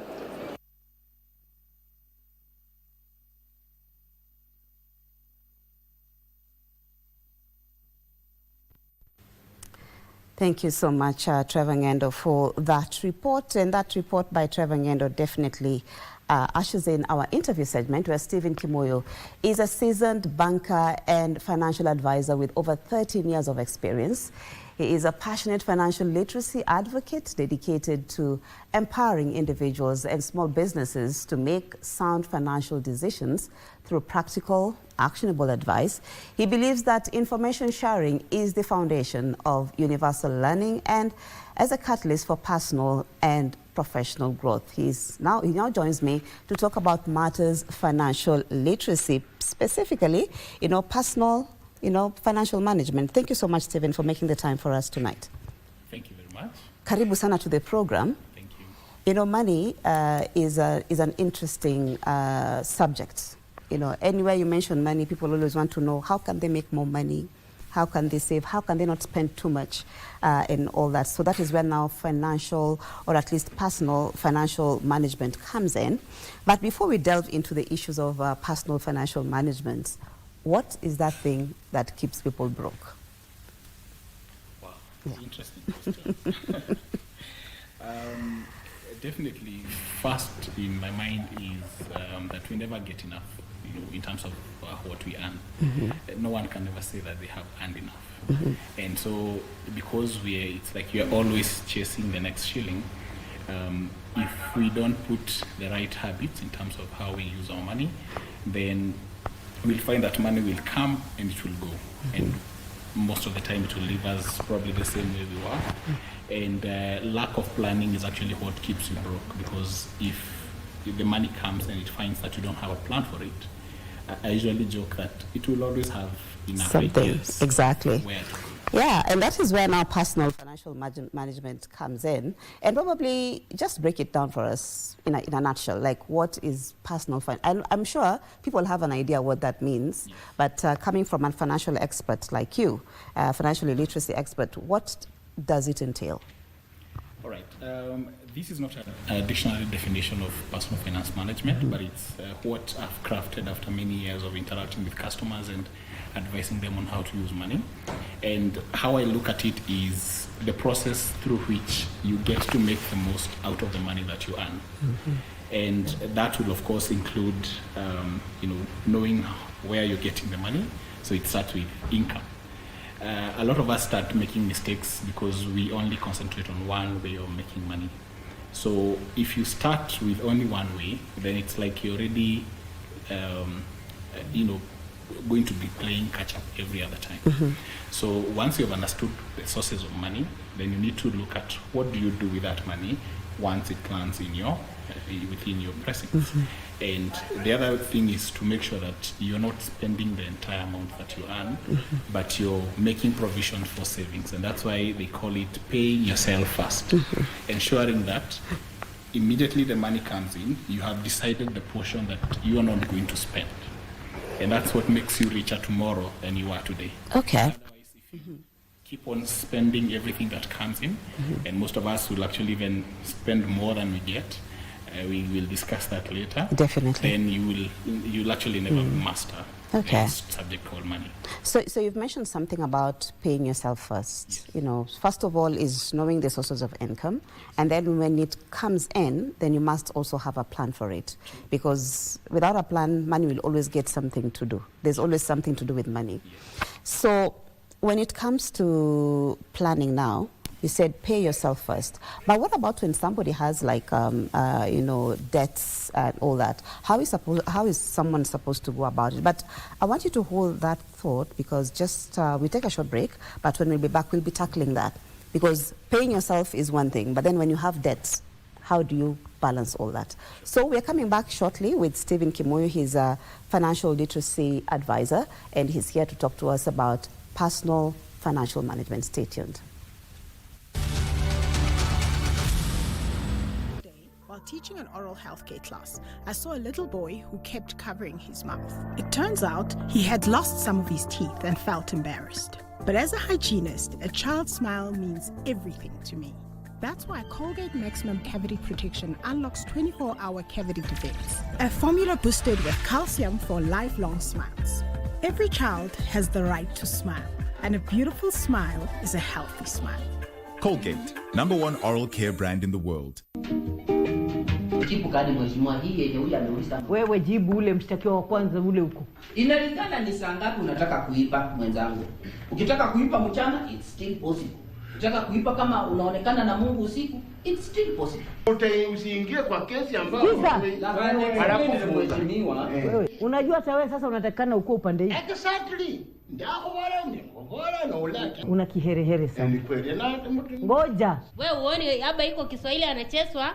Thank you so much, Trevor Ngendo, for that report. And that report by Trevor Ngendo definitely ushers in our interview segment, where Stephen Kimoyo is a seasoned banker and financial advisor with over 13 years of experience. He is a passionate financial literacy advocate dedicated to empowering individuals and small businesses to make sound financial decisions through practical, actionable advice. He believes that information sharing is the foundation of universal learning and as a catalyst for personal and professional growth. He now joins me to talk about matters financial literacy, specifically, personal, financial management. Thank you so much, Stephen, for making the time for us tonight. Thank you very much. Karibu sana to the program. Thank you. Money is an interesting subject. Anywhere you mention money, people always want to know how can they make more money, how can they save, how can they not spend too much, and all that. So that is where now financial, or at least personal financial management comes in. But before we delve into the issues of personal financial management, what is that thing that keeps people broke? Wow, that's an interesting question. definitely. First in my mind is that we never get enough, in terms of what we earn. No one can ever say that they have earned enough. And so, because it's like you're always chasing the next shilling, if we don't put the right habits in terms of how we use our money, then we'll find that money will come and it will go. And most of the time it will leave us probably the same way we were. And lack of planning is actually what keeps you broke, because if the money comes and it finds that you don't have a plan for it, I usually joke that it will always have enough ideas. Exactly. Where to go. Yeah, and that is where now personal financial management comes in. And probably just break it down for us in a nutshell, like what is personal finance? I'm sure people have an idea what that means, but coming from a financial expert like you, financial literacy expert, what does it entail? All right. This is not a dictionary definition of personal finance management, but it's what I've crafted after many years of interacting with customers and advising them on how to use money. And how I look at it is the process through which you get to make the most out of the money that you earn. And that will, of course, include knowing where you're getting the money. So it starts with income. A lot of us start making mistakes because we only concentrate on one way of making money. So if you start with only one way, then it's like you're already, going to be playing catch up every other time. So once you've understood the sources of money, then you need to look at what do you do with that money once it lands in your within your precincts. And the other thing is to make sure that you're not spending the entire amount that you earn, but you're making provision for savings. And that's why they call it paying yourself first, ensuring that immediately the money comes in, you have decided the portion that you are not going to spend. And that's what makes you richer tomorrow than you are today. Okay. Otherwise, if you keep on spending everything that comes in, and most of us will actually even spend more than we get, we will discuss that later. Definitely. Then you'll actually never master this subject called money. So you've mentioned something about paying yourself first. First of all is knowing the sources of income, and then when it comes in, then you must also have a plan for it, because without a plan, money will always get something to do. There's always something to do with money. So when it comes to planning now, you said pay yourself first. But what about when somebody has like, debts and all that? How is someone supposed to go about it? But I want you to hold that thought, because we take a short break, but when we'll be back, we'll be tackling that. Because paying yourself is one thing, but then when you have debts, how do you balance all that? So we're coming back shortly with Stephen Kimuyu. He's a financial literacy advisor, and he's here to talk to us about personal financial management. Stay tuned. While teaching an oral healthcare class, I saw a little boy who kept covering his mouth. It turns out he had lost some of his teeth and felt embarrassed. But as a hygienist, a child's smile means everything to me. That's why Colgate Maximum Cavity Protection unlocks 24-hour cavity defense, a formula boosted with calcium for lifelong smiles. Every child has the right to smile, and a beautiful smile is a healthy smile. Colgate, #1 oral care brand in the world. Wewe jibu ule mshtakiwa wa kwanza ule huko. Inalingana ni saa ngapi unataka kuipa mwenzangu. Ukitaka kuipa mchana, it's still possible. Ukitaka kuipa kama unaonekana na Mungu usiku, it's still possible. Usiingie kwa kesi ambayo mheshimiwa. Wewe unajua hata wewe sasa unatakana uko upande hii. Exactly. Una kiherehere sana. Ngoja. Wewe uone hapa iko Kiswahili anacheswa.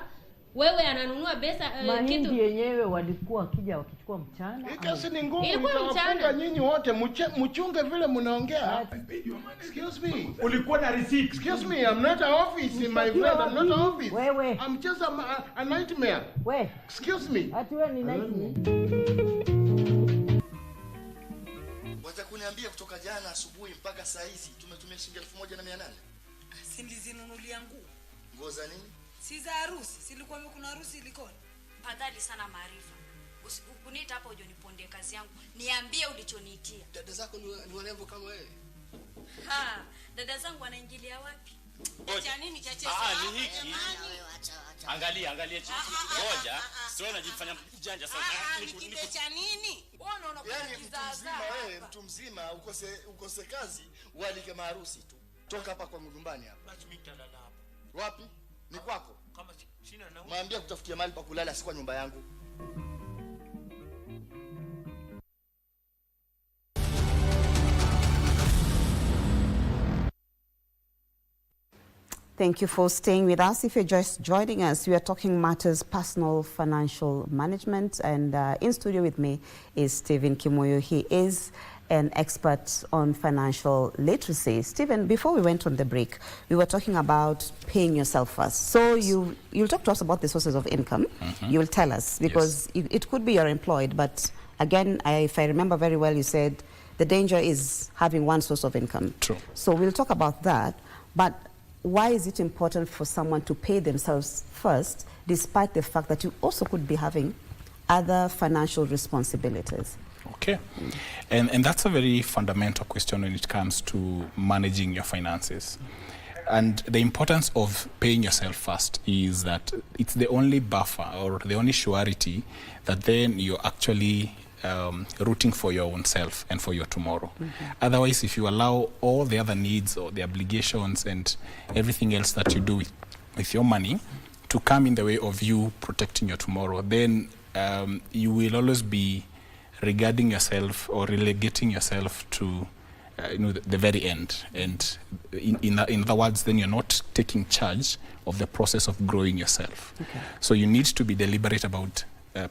Wewe ananunua pesa kitu yenyewe walikuwa wakija wakichukua mchana. Ikasi ni ngumu. Itawafunga nyinyi wote mchunge vile mnaongea. Excuse me. Ulikuwa na receipt. Excuse me, I'm not an office in my friend. I'm not an office. Wewe. I'm just a nightmare. Wewe. Excuse me. Ati wewe ni nightmare. Wacha kuniambia kutoka jana asubuhi mpaka saa hizi tumetumia shilingi 1800. Silizinunulia nguo. Nguo za nini? Si za harusi, silikuwa kuna harusi ilikoni. Fadhali sana Maarifa. Usikuniita hapa uje niponde kazi yangu. Niambie ulichoniitia. Dada zako ni warembo kama wewe. Dada zangu wanaingilia wapi? Cha nini cha ni hiki. Angalia ngoja sio unajifanya janja sana. Nikide cha nini? Unaona mtu mzima ukose kazi ualike maharusi tu. Toka hapa kwa nyumbani hapa. Basi mimi nitalala hapa. Wapi? Ni kwako? Kama sina na Mwambie kutafutia mahali pa kulala, si kwa nyumba yangu. Thank you for staying with us. If you're just joining us, we are talking matters personal financial management, and in studio with me is Stephen Kimoyo. He is an expert on financial literacy. Stephen, before we went on the break, we were talking about paying yourself first. So you'll talk to us about the sources of income. You will tell us, because it could be you're employed, but again, if I remember very well, you said the danger is having one source of income. True. So we'll talk about that, but why is it important for someone to pay themselves first, despite the fact that you also could be having other financial responsibilities? Okay. And that's a very fundamental question when it comes to managing your finances. And the importance of paying yourself first is that it's the only buffer or the only surety that then you're actually rooting for your own self and for your tomorrow. Otherwise, if you allow all the other needs or the obligations and everything else that you do with your money to come in the way of you protecting your tomorrow, then you will always be regarding yourself or relegating yourself to the very end. And in other words, then you're not taking charge of the process of growing yourself. So you need to be deliberate about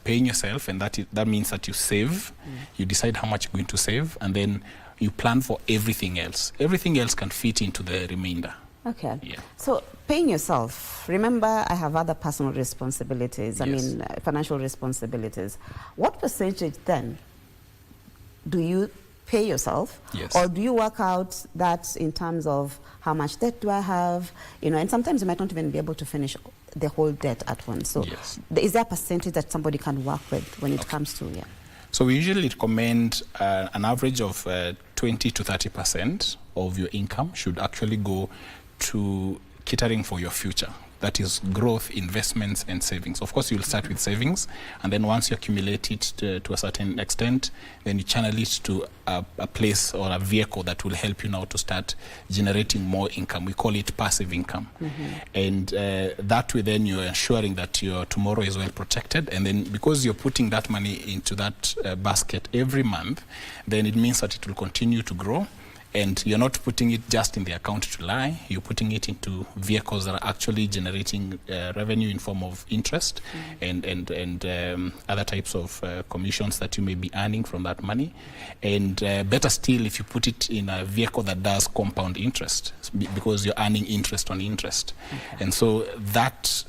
paying yourself, and that means that you save, you decide how much you're going to save, and then you plan for everything else. Everything else can fit into the remainder. Okay. Yeah. So paying yourself, remember I have other personal responsibilities, I mean financial responsibilities. What percentage then do you pay yourself? Or do you work out that in terms of how much debt do I have? And sometimes you might not even be able to finish the whole debt at once. So is there a percentage that somebody can work with when it comes to, So we usually recommend an average of 20 to 30% of your income should actually go to catering for your future. That is growth, investments, and savings. Of course, you'll start with savings, and then once you accumulate it to a certain extent, then you channel it to a place or a vehicle that will help you now to start generating more income. We call it passive income. And that way, then you're ensuring that your tomorrow is well protected. And then because you're putting that money into that basket every month, then it means that it will continue to grow. And you're not putting it just in the account to lie, you're putting it into vehicles that are actually generating revenue in form of interest and other types of commissions that you may be earning from that money. And better still, if you put it in a vehicle that does compound interest, because you're earning interest on interest. And so that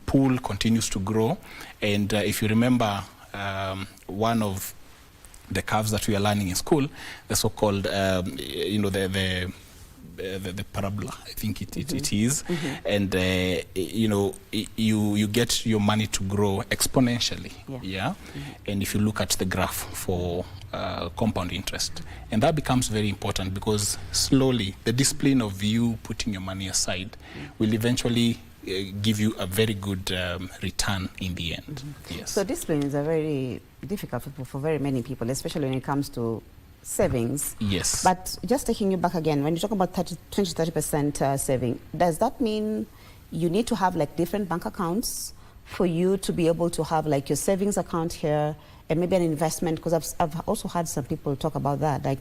pool continues to grow. And if you remember, one of the curves that we are learning in school, the so-called, the parabola, I think it is, and you get your money to grow exponentially, and if you look at the graph for compound interest, and that becomes very important because slowly the discipline of you putting your money aside will eventually give you a very good return in the end. So discipline is a very difficult for very many people, especially when it comes to savings. But just taking you back again, when you talk about 20-30% saving, does that mean you need to have like different bank accounts for you to be able to have like your savings account here and maybe an investment? Because I've also had some people talk about that, like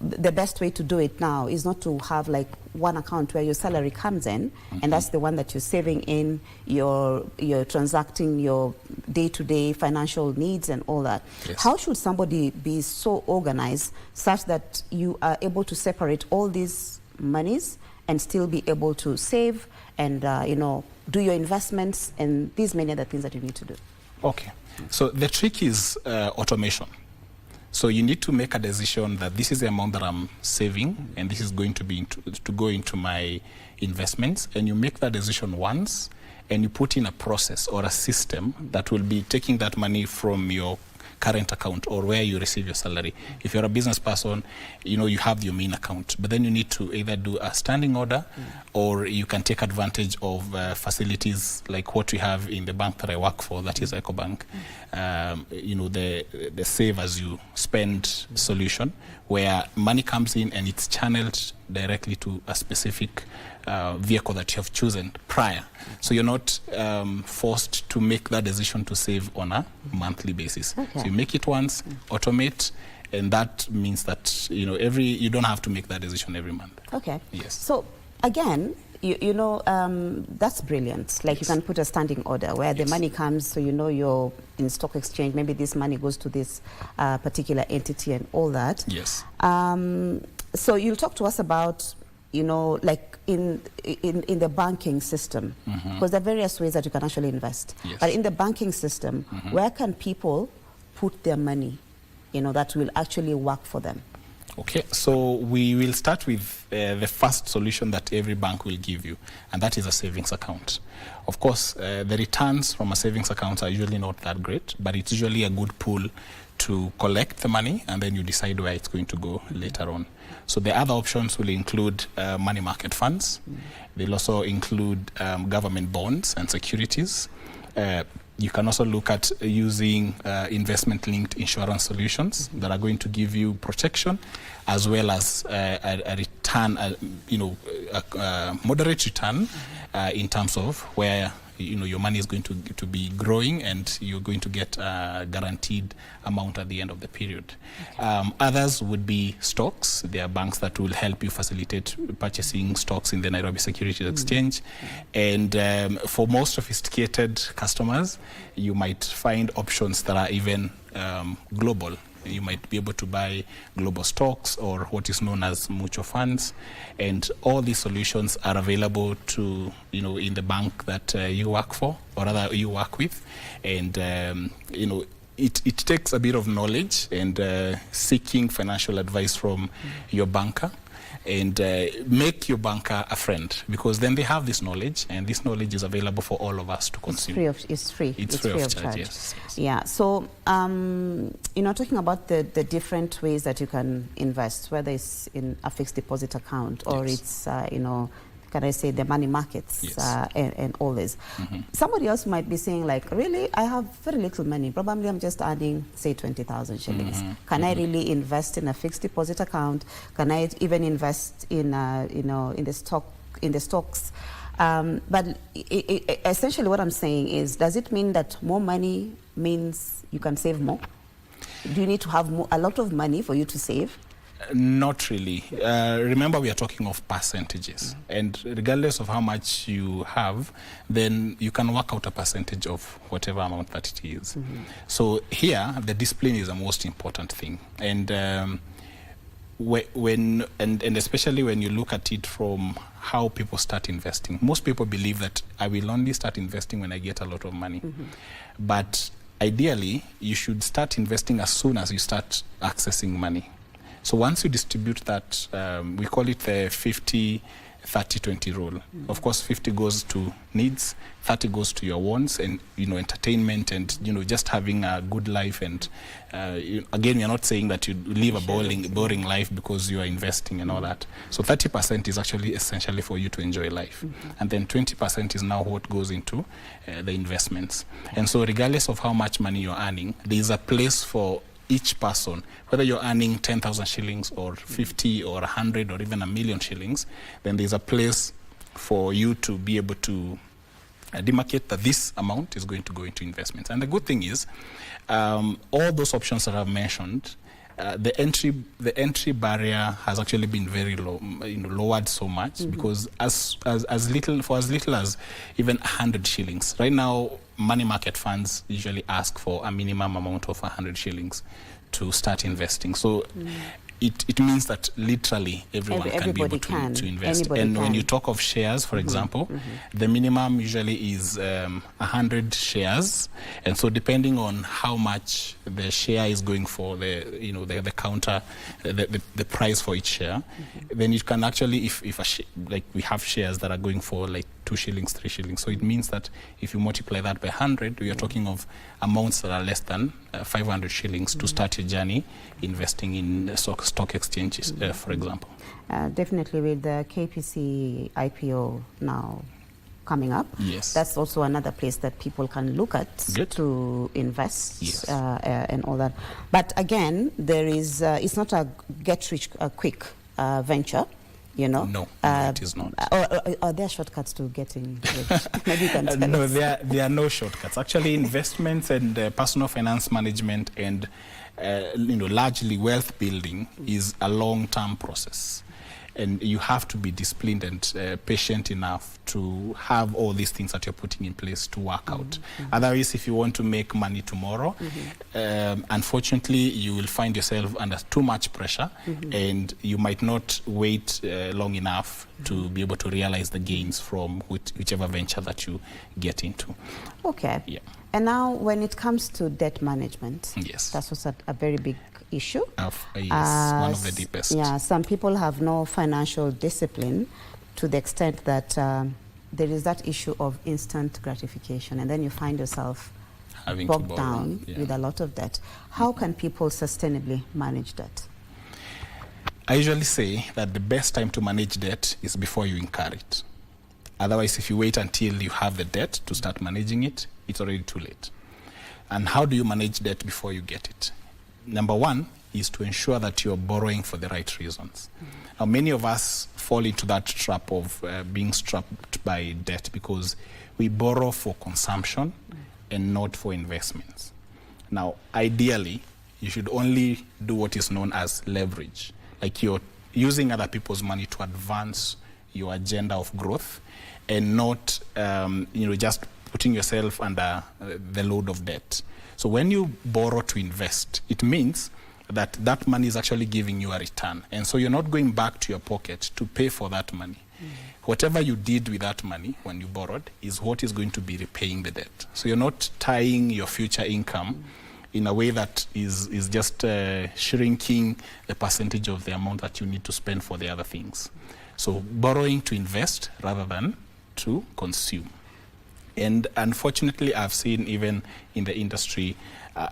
the best way to do it now is not to have like one account where your salary comes in and that's the one that you're saving in, you're transacting your day-to-day financial needs and all that. How should somebody be so organized such that you are able to separate all these monies and still be able to save and do your investments and these many other things that you need to do? Okay, so the trick is automation. So you need to make a decision that this is the amount that I'm saving and this is going to be to go into my investments, and you make that decision once and you put in a process or a system that will be taking that money from your current account or where you receive your salary. If you're a business person, you have your main account, but then you need to either do a standing order or you can take advantage of facilities like what we have in the bank that I work for, that is EcoBank. The save as you spend solution, where money comes in and it's channeled directly to a specific vehicle that you have chosen prior. So you're not forced to make that decision to save on a monthly basis. So you make it once, automate, and that means that you don't have to make that decision every month. Okay. Yes. So again, that's brilliant. Like, you can put a standing order where the money comes, so you're in stock exchange, maybe this money goes to this particular entity and all that. Yes. So you'll talk to us about, like in the banking system, because there are various ways that you can actually invest. Yes. But in the banking system, where can people put their money, that will actually work for them? Okay, so we will start with the first solution that every bank will give you, and that is a savings account. Of course, the returns from a savings account are usually not that great, but it's usually a good pool to collect the money, and then you decide where it's going to go later on. So the other options will include money market funds. They'll also include government bonds and securities. You can also look at using investment-linked insurance solutions that are going to give you protection, as well as a return, a moderate return in terms of where your money is going to be growing, and you're going to get a guaranteed amount at the end of the period. Others would be stocks. There are banks that will help you facilitate purchasing stocks in the Nairobi Securities Exchange. And for more sophisticated customers, you might find options that are even global. You might be able to buy global stocks or what is known as mutual funds, and all these solutions are available to in the bank that you work for, or rather you work with. And it takes a bit of knowledge and seeking financial advice from your banker, and make your banker a friend, because then they have this knowledge, and this knowledge is available for all of us to consume. It's free. It's free of charge. Yes. Yeah. So, talking about the different ways that you can invest, whether it's in a fixed deposit account or it's, can I say, the money markets, and all this. Somebody else might be saying, like, really, I have very little money. Probably I'm just earning, say, 20,000 shillings. Can I really invest in a fixed deposit account? Can I even invest in, in the stocks? But essentially what I'm saying is, does it mean that more money means you can save more? Do you need to have a lot of money for you to save? Not really. Remember, we are talking of percentages, and regardless of how much you have, then you can work out a percentage of whatever amount that it is. So here, the discipline is the most important thing, and especially when you look at it from how people start investing. Most people believe that I will only start investing when I get a lot of money, but ideally, you should start investing as soon as you start accessing money. So once you distribute that, we call it the 50-30-20 rule. Of course, 50 goes to needs, 30 goes to your wants and entertainment and just having a good life. And again, we are not saying that you live a boring life because you are investing and all that. So 30% is actually essentially for you to enjoy life, and then 20% is now what goes into the investments. And so regardless of how much money you're earning, there is a place for each person, whether you're earning 10,000 shillings or 50 or 100 or even 1,000,000 shillings, then there's a place for you to be able to demarcate that this amount is going to go into investments. And the good thing is, all those options that I've mentioned, the entry barrier has actually been very low, lowered so much, because as little as even 100 shillings. Right now, money market funds usually ask for a minimum amount of 100 shillings to start investing. So it means that literally everyone can be able to invest. When you talk of shares, for example, the minimum usually is 100 shares. And so depending on how much the share is going for, the counter, the price for each share, then you can actually, if like we have shares that are going for like 2 shillings, 3 shillings. So it means that if you multiply that by 100, we are talking of amounts that are less than 500 shillings to start your journey investing in stock exchanges, for example. Definitely with the KBC IPO now coming up, yes, that's also another place that people can look at to invest, yes, and all that. But again, there is it's not a get-rich-quick venture, you know. No, it is not. Are there shortcuts to getting rich? Maybe you can tell no, us. there are no shortcuts. Actually, investments and personal finance management and largely wealth building is a long-term process. And you have to be disciplined and patient enough to have all these things that you're putting in place to work out. Otherwise, if you want to make money tomorrow, unfortunately, you will find yourself under too much pressure, and you might not wait long enough to be able to realize the gains from whichever venture that you get into. Okay. Yeah. And now, when it comes to debt management, yes, that's also a very big issue. Yes, one of the deepest. Yeah, some people have no financial discipline to the extent that there is that issue of instant gratification, and then you find yourself bogged down with a lot of debt. How can people sustainably manage debt? I usually say that the best time to manage debt is before you incur it. Otherwise, if you wait until you have the debt to start managing it, it's already too late. And how do you manage debt before you get it? Number one is to ensure that you're borrowing for the right reasons. Now, many of us fall into that trap of being strapped by debt because we borrow for consumption and not for investments. Now, ideally, you should only do what is known as leverage, like you're using other people's money to advance your agenda of growth and not just putting yourself under the load of debt. So when you borrow to invest, it means that that money is actually giving you a return. And so you're not going back to your pocket to pay for that money. Whatever you did with that money when you borrowed is what is going to be repaying the debt. So you're not tying your future income in a way that is just shrinking the percentage of the amount that you need to spend for the other things. So borrowing to invest rather than to consume. And unfortunately, I've seen even in the industry,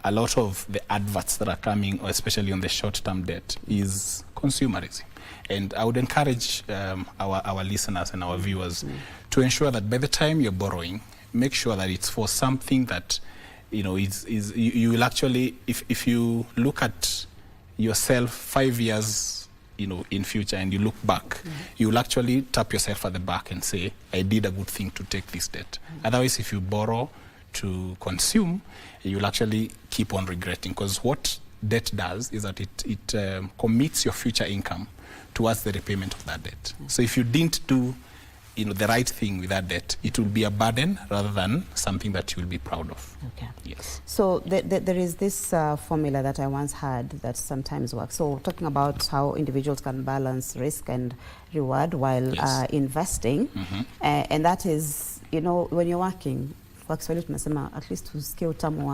a lot of the adverts that are coming, especially on the short-term debt, is consumerism. And I would encourage our listeners and our viewers to ensure that by the time you're borrowing, make sure that it's for something that, you will actually, if you look at yourself 5 years in future and you look back, you will actually tap yourself at the back and say, I did a good thing to take this debt. Otherwise, if you borrow to consume, you'll actually keep on regretting, because what debt does is that it commits your future income towards the repayment of that debt. So if you didn't do the right thing with that debt, it will be a burden rather than something that you will be proud of. Okay. Yes. So there is this formula that I once had that sometimes works. So talking about how individuals can balance risk and reward while investing, and that is, when you're working, kwa Kiswahili tunasema at least usikie utamu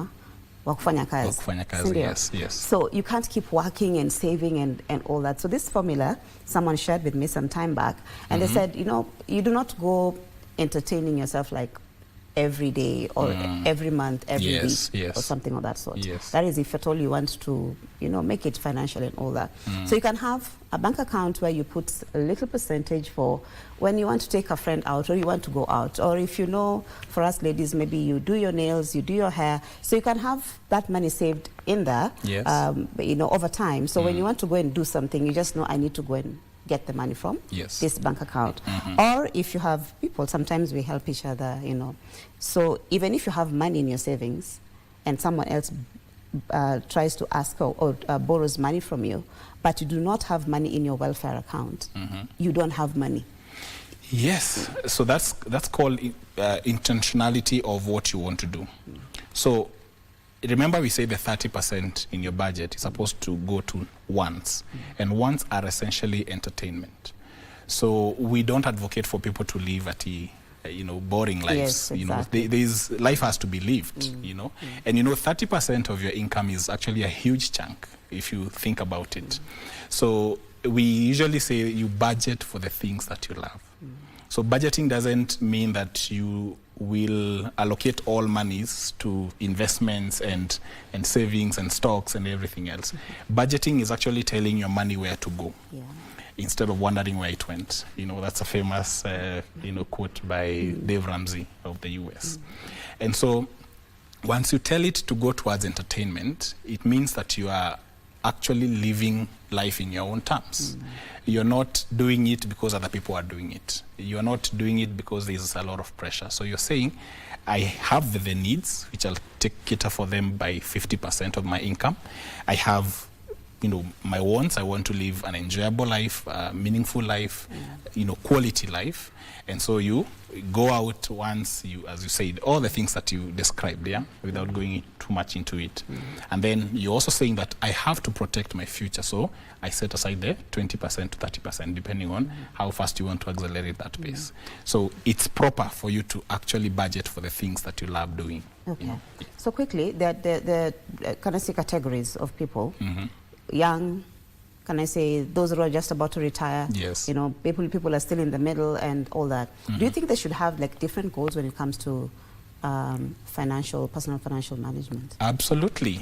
wa kufanya kazi. Yes. So you can't keep working and saving and all that. So this formula, someone shared with me some time back, and they said, you do not go entertaining yourself like every day or every month, every week, or something of that sort. That is if at all you want to, make it financial and all that. So you can have a bank account where you put a little percentage for when you want to take a friend out or you want to go out. Or if for us ladies, maybe you do your nails, you do your hair. So you can have that money saved in there, over time. So when you want to go and do something, you just know, I need to go and get the money from this bank account. Or if you have people, sometimes we help each other, So even if you have money in your savings and someone else tries to ask or borrows money from you, but you do not have money in your welfare account, you don't have money. Yes, so that's called intentionality of what you want to do. So remember, we say the 30% in your budget is supposed to go to wants, and wants are essentially entertainment. So we don't advocate for people to live at boring lives. Yes, exactly. Life has to be lived. And 30% of your income is actually a huge chunk if you think about it. So we usually say you budget for the things that you love. So budgeting doesn't mean that you will allocate all monies to investments and savings and stocks and everything else. Budgeting is actually telling your money where to go. Instead of wondering where it went. That's a famous quote by Dave Ramsey of the US. And so once you tell it to go towards entertainment, it means that you are actually living life in your own terms. You're not doing it because other people are doing it. You're not doing it because there's a lot of pressure. So you're saying, I have the needs, which I'll cater for them by 50% of my income. I have my wants. I want to live an enjoyable life, meaningful life, quality life. And so you go out once, as you said, all the things that you described, without going too much into it. And then you're also saying that I have to protect my future. So I set aside the 20% to 30%, depending on how fast you want to accelerate that pace. So it's proper for you to actually budget for the things that you love doing. Okay. So quickly, the can I say categories of people? Young, can I say those who are just about to retire? Yes. People are still in the middle and all that. Do you think they should have different goals when it comes to personal financial management? Absolutely.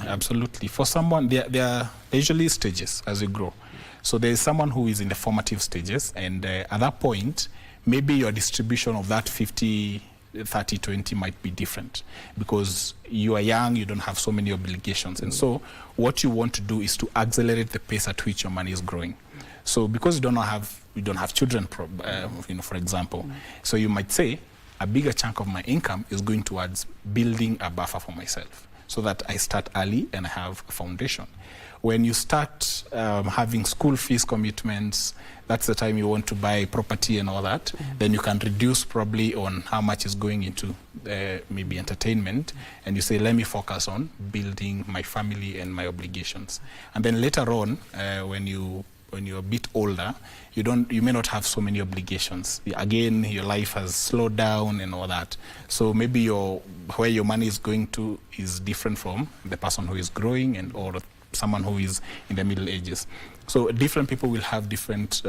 For someone, there are usually stages as you grow. So there is someone who is in the formative stages, and at that point, maybe your distribution of that 50, 30, 20 might be different because you are young, you don't have so many obligations. And so what you want to do is to accelerate the pace at which your money is growing. So because you don't have children, for example, so you might say a bigger chunk of my income is going towards building a buffer for myself so that I start early and I have a foundation. When you start having school fees commitments, that's the time you want to buy property and all that, then you can reduce probably on how much is going into maybe entertainment, and you say, let me focus on building my family and my obligations. And then later on, when you're a bit older, you may not have so many obligations. Again, your life has slowed down and all that. So maybe where your money is going to is different from the person who is growing or someone who is in the middle ages. So different people will have different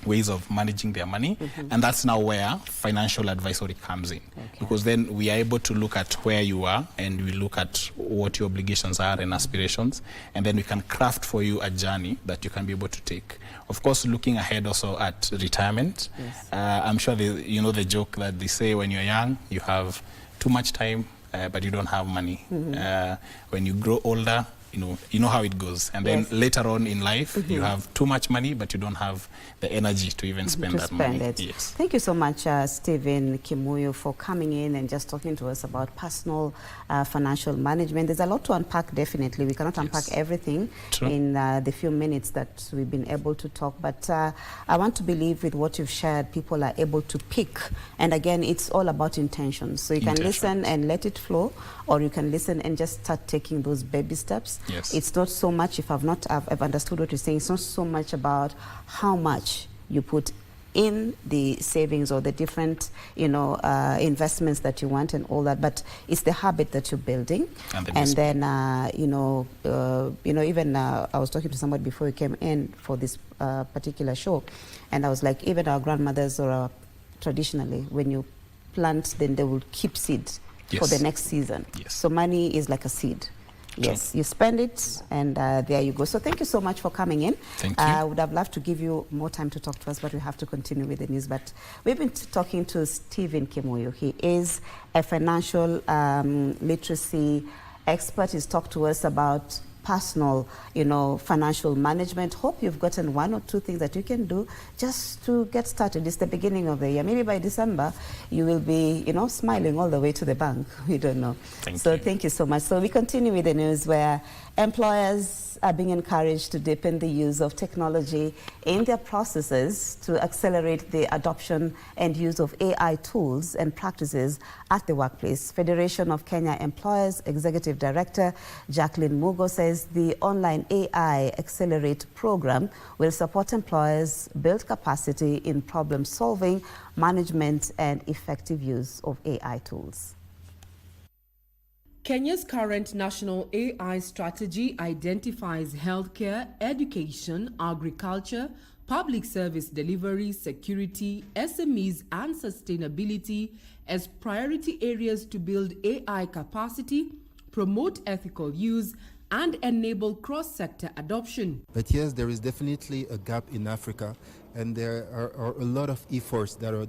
ways of managing their money, and that's now where financial advisory comes in. Because then we are able to look at where you are, and we look at what your obligations are and aspirations, and then we can craft for you a journey that you can be able to take. Of course, looking ahead also at retirement. I'm sure the joke that they say when you're young, you have too much time, but you don't have money. When you grow older, you know how it goes. And then later on in life, you have too much money, but you don't have the energy to even spend that money. Yes. Thank you so much, Stephen Kimuyu, for coming in and just talking to us about personal financial management. There's a lot to unpack, definitely. We cannot unpack everything in the few minutes that we've been able to talk. But I want to believe with what you've shared, people are able to pick. And again, it's all about intentions. So you can listen and let it flow, or you can listen and just start taking those baby steps. It's not so much, if I've understood what you're saying, it's not so much about how much you put in the savings or the different, investments that you want and all that, but it's the habit that you're building. And then, even I was talking to somebody before you came in for this particular show, and I was like, even our grandmothers traditionally, when you plant, then they will keep seed for the next season. So money is like a seed. Yes, you spend it, and there you go. So thank you so much for coming in. Thank you. I would have loved to give you more time to talk to us, but we have to continue with the news. But we've been talking to Stephen Kimuyu. He is a financial literacy expert. He's talked to us about personal, financial management. Hope you've gotten one or two things that you can do just to get started. It's the beginning of the year. Maybe by December, you will be, smiling all the way to the bank. We don't know. Thank you so much. So we continue with the news where employers are being encouraged to deepen the use of technology in their processes to accelerate the adoption and use of AI tools and practices at the workplace. Federation of Kenya Employers Executive Director Jacqueline Mugo says the online AI Accelerate program will support employers build capacity in problem solving, management, and effective use of AI tools. Kenya's current national AI strategy identifies healthcare, education, agriculture, public service delivery, security, SMEs, and sustainability as priority areas to build AI capacity, promote ethical use, and enable cross-sector adoption. But yes, there is definitely a gap in Africa, and there are a lot of efforts that are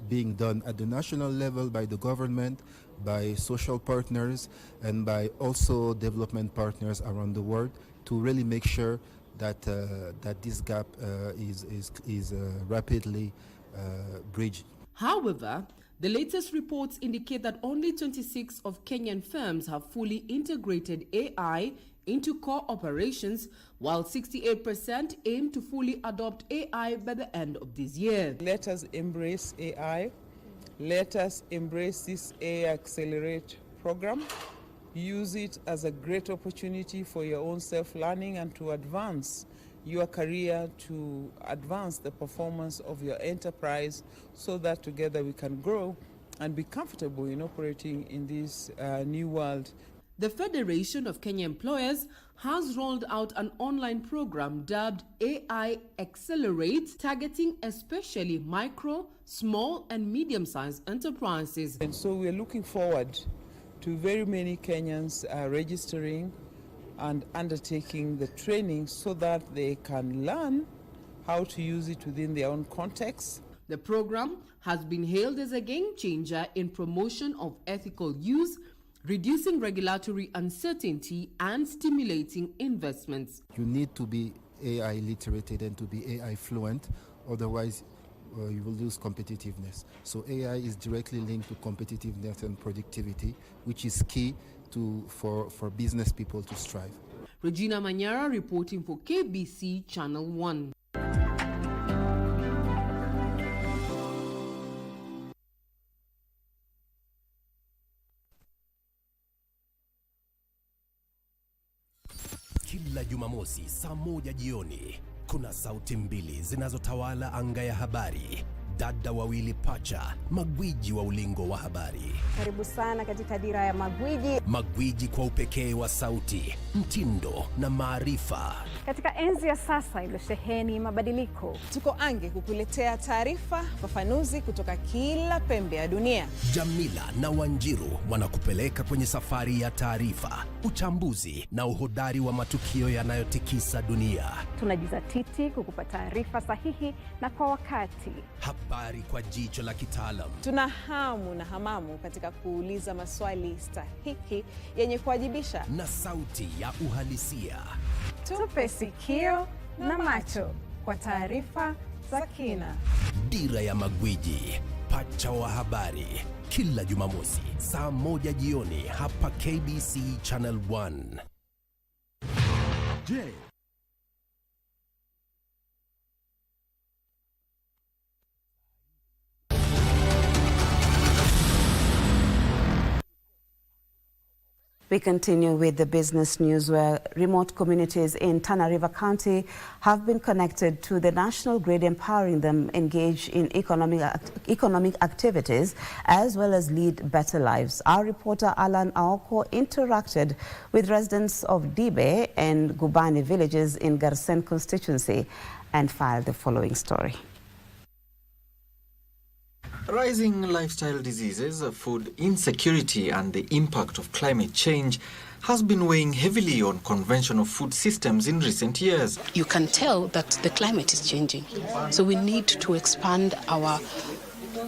being done at the national level by the government, by social partners, and by also development partners around the world to really make sure that that this gap is rapidly bridged. However, the latest reports indicate that only 26 of Kenyan firms have fully integrated AI into core operations, while 68% aim to fully adopt AI by the end of this year. Let us embrace AI. Let us embrace this AI Accelerate program. Use it as a great opportunity for your own self-learning and to advance your career, to advance the performance of your enterprise, so that together we can grow and be comfortable in operating in this new world. The Federation of Kenya Employers has rolled out an online program dubbed AI Accelerate, targeting especially micro, small, and medium-sized enterprises. And so we're looking forward to very many Kenyans registering and undertaking the training so that they can learn how to use it within their own context. The program has been hailed as a game changer in promotion of ethical use, reducing regulatory uncertainty, and stimulating investments. You need to be AI literated and to be AI fluent, otherwise you will lose competitiveness. So AI is directly linked to competitiveness and productivity, which is key for business people to strive. Regina Manyara reporting for KBC Channel 1. Kila Jumamosi saa 1 jioni kuna sauti mbili zinazotawala anga ya habari. Dada wawili pacha, magwiji wa ulingo wa habari. Karibu sana katika dira ya magwiji. Magwiji kwa upekee wa sauti, mtindo na maarifa. Katika enzi ya sasa iliyosheheni mabadiliko, tuko ange kukuletea taarifa, fafanuzi kutoka kila pembe ya dunia. Jamila na Wanjiru wanakupeleka kwenye safari ya taarifa, uchambuzi na uhodari wa matukio yanayotikisa dunia. Tunajizatiti kukupa taarifa sahihi na kwa wakati. Habari kwa jicho la kitaalam. Tuna hamu na hamamu katika kuuliza maswali stahiki yenye kuwajibisha. Na sauti ya uhalisia. Tupe sikio na macho kwa taarifa za kina. Dira ya magwiji, pacha wa habari. Kila Jumamosi saa 1 jioni hapa KBC Channel 1. Je, we continue with the business news, where remote communities in Tana River County have been connected to the national grid, empowering them engage in economic activities as well as lead better lives. Our reporter Alan Aoko interacted with residents of Dibe and Gubani villages in Garsen constituency and filed the following story. Rising lifestyle diseases, food insecurity and the impact of climate change has been weighing heavily on conventional food systems in recent years. You can tell that the climate is changing, so we need to expand our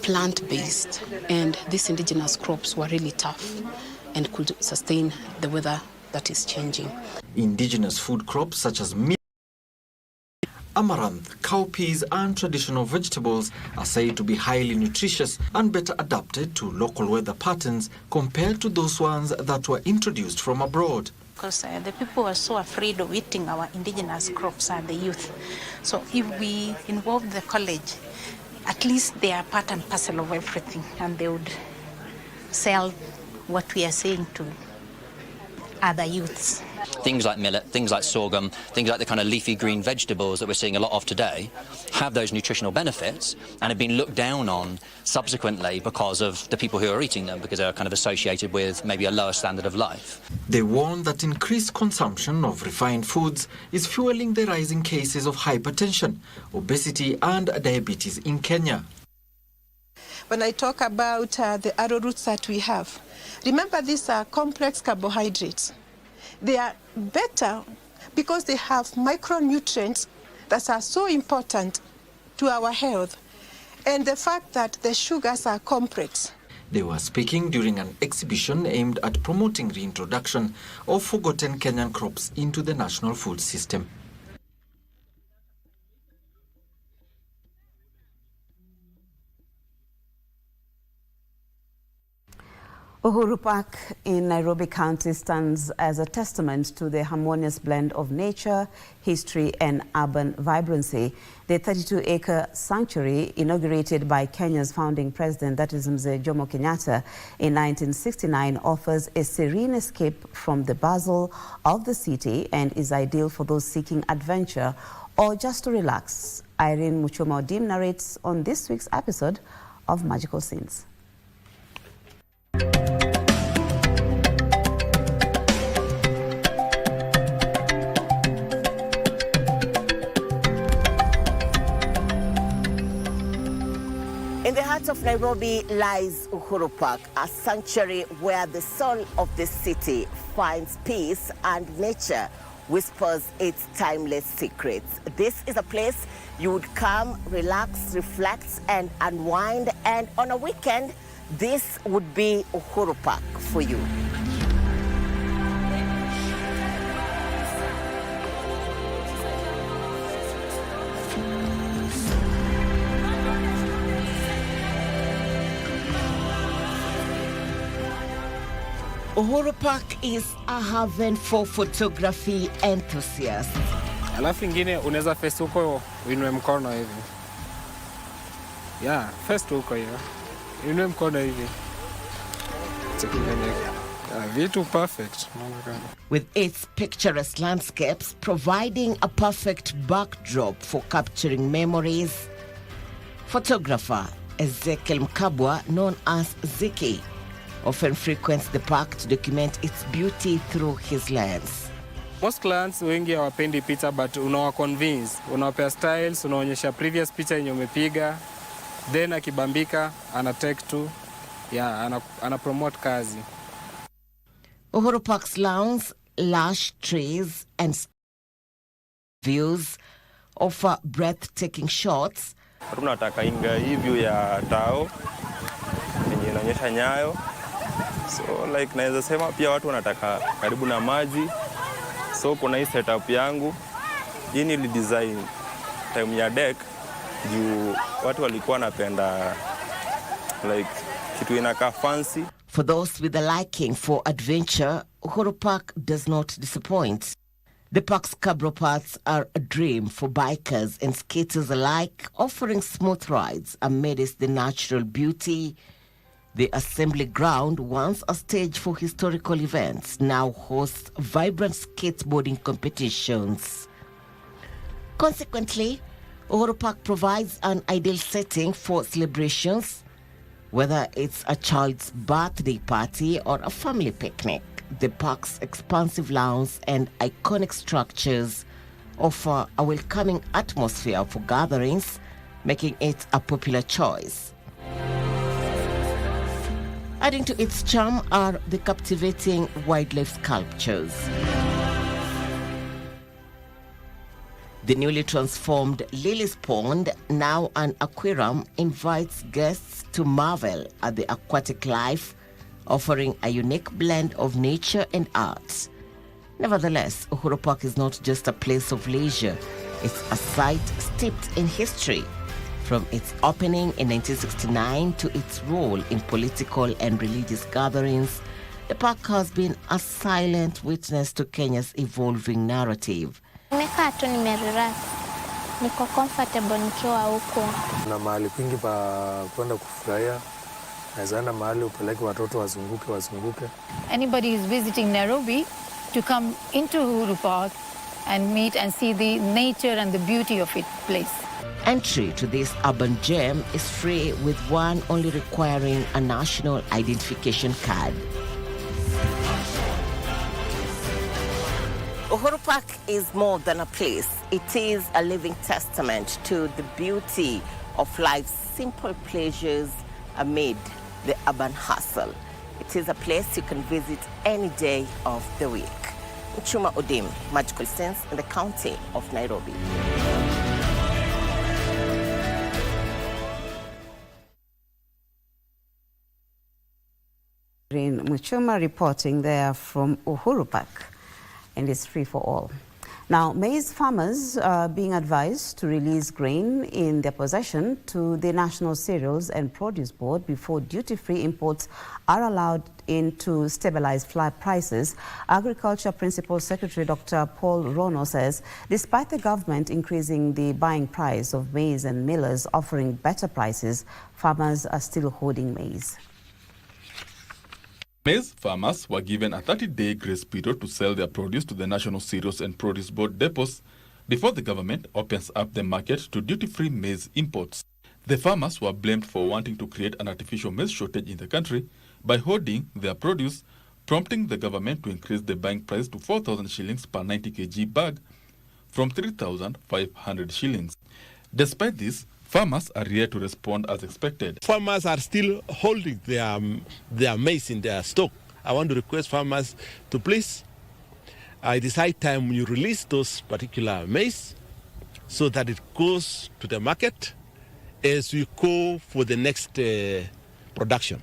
plant-based, and these indigenous crops were really tough and could sustain the weather that is changing. Indigenous food crops such as millet, amaranth, cowpeas and traditional vegetables are said to be highly nutritious and better adapted to local weather patterns compared to those ones that were introduced from abroad. Because the people are so afraid of eating our indigenous crops and the youth. So if we involve the college, at least they are part and parcel of everything, and they would sell what we are saying to other youths. Things like millet, things like sorghum, things like the kind of leafy green vegetables that we're seeing a lot of today have those nutritional benefits and have been looked down on subsequently because of the people who are eating them, because they're kind of associated with maybe a lower standard of life. They warn that increased consumption of refined foods is fueling the rising cases of hypertension, obesity and diabetes in Kenya. When I talk about the arrowroots that we have, remember these are complex carbohydrates. They are better because they have micronutrients that are so important to our health, and the fact that the sugars are complex. They were speaking during an exhibition aimed at promoting reintroduction of forgotten Kenyan crops into the national food system. Uhuru Park in Nairobi County stands as a testament to the harmonious blend of nature, history and urban vibrancy. The 32-acre sanctuary, inaugurated by Kenya's founding president, that is Mzee Jomo Kenyatta, in 1969, offers a serene escape from the bustle of the city and is ideal for those seeking adventure or just to relax. Irene Muchoma-Odim narrates on this week's episode of Magical Scenes. In the heart of Nairobi lies Uhuru Park, a sanctuary where the soul of the city finds peace and nature whispers its timeless secrets. This is a place you would come, relax, reflect and unwind, and on a weekend, this would be Uhuru Park for you. Uhuru Park is a haven for photography enthusiasts. Alafu ingine unaweza face huko uinue mkono hivi. Yeah, face huko hiyo. Uinue mkono hivi. Vitu perfect. With its picturesque landscapes providing a perfect backdrop for capturing memories, photographer Ezekiel Mkabwa, known as Ziki, often frequents the park to document its beauty through his lens. Most clients wengi hawapendi picha, but unawa-convince, unawapea styles, unaonyesha previous picha yenye umepiga, then akibambika, ana-take to, yeah, ana-promote kazi. Uhuru Park's lawns, lush trees and views offer breathtaking shots. Tunataka inga hii view ya tao yenye inaonyesha Nyayo. So like naweza sema pia watu wanataka karibu na maji. So kuna hii setup yangu. Hii ni design time ya deck juu watu walikuwa wanapenda like kitu inakaa fancy. For those with a liking for adventure, Uhuru Park does not disappoint. The park's cabro paths are a dream for bikers and skaters alike, offering smooth rides amidst the natural beauty. The assembly ground, once a stage for historical events, now hosts vibrant skateboarding competitions. Consequently, Uhuru Park provides an ideal setting for celebrations, whether it's a child's birthday party or a family picnic. The park's expansive lawns and iconic structures offer a welcoming atmosphere for gatherings, making it a popular choice. Adding to its charm are the captivating wildlife sculptures. The newly transformed Lily's Pond, now an aquarium, invites guests to marvel at the aquatic life, offering a unique blend of nature and art. Nevertheless, Uhuru Park is not just a place of leisure. It's a site steeped in history. From its opening in 1969 to its role in political and religious gatherings, the park has been a silent witness to Kenya's evolving narrative. Nimekaa tu nimerelax. Niko comfortable nikiwa huko. Na mahali kwingi pa kwenda kufurahia. Naweza enda mahali upeleke watoto wazunguke. Anybody who's visiting Nairobi to come into Uhuru Park and meet and see the nature and the beauty of its place. Entry to this urban gem is free, with one only requiring a national identification card. Uhuru Park is more than a place. It is a living testament to the beauty of life's simple pleasures amid the urban hustle. It is a place you can visit any day of the week. Uchuma Odim, Magical Sense in the county of Nairobi. Muchuma reporting there from Uhuru Park, and it's free for all. Now, maize farmers are being advised to release grain in their possession to the National Cereals and Produce Board before duty-free imports are allowed in to stabilize flour prices. Agriculture Principal Secretary Dr. Paul Rono says despite the government increasing the buying price of maize and millers offering better prices, farmers are still hoarding maize. Maize farmers were given a 30-day grace period to sell their produce to the National Cereals and Produce Board depots before the government opens up the market to duty-free maize imports. The farmers were blamed for wanting to create an artificial maize shortage in the country by hoarding their produce, prompting the government to increase the buying price to 4,000 shillings per 90 kg bag from 3,500 shillings. Despite this, farmers are here to respond as expected. Farmers are still holding their maize in their stock. I want to request farmers to please, it is high time you release those particular maize so that it goes to the market as we go for the next production.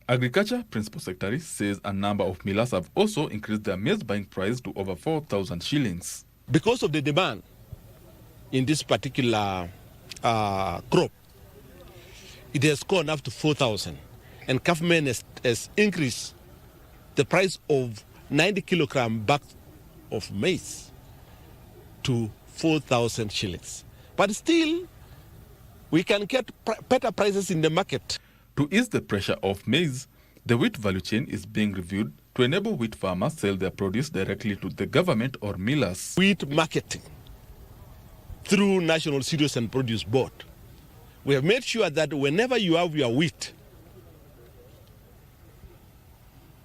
Agriculture Principal Secretary says a number of millers have also increased their maize buying price to over 4,000 shillings. Because of the demand in this particular crop, it has gone up to 4,000, and government has increased the price of 90 kilogram bag of maize to 4,000 shillings. But still, we can get better prices in the market. To ease the pressure of maize, the wheat value chain is being reviewed to enable wheat farmers sell their produce directly to the government or millers. Wheat marketing through National Cereals and Produce Board. We have made sure that whenever you have your wheat,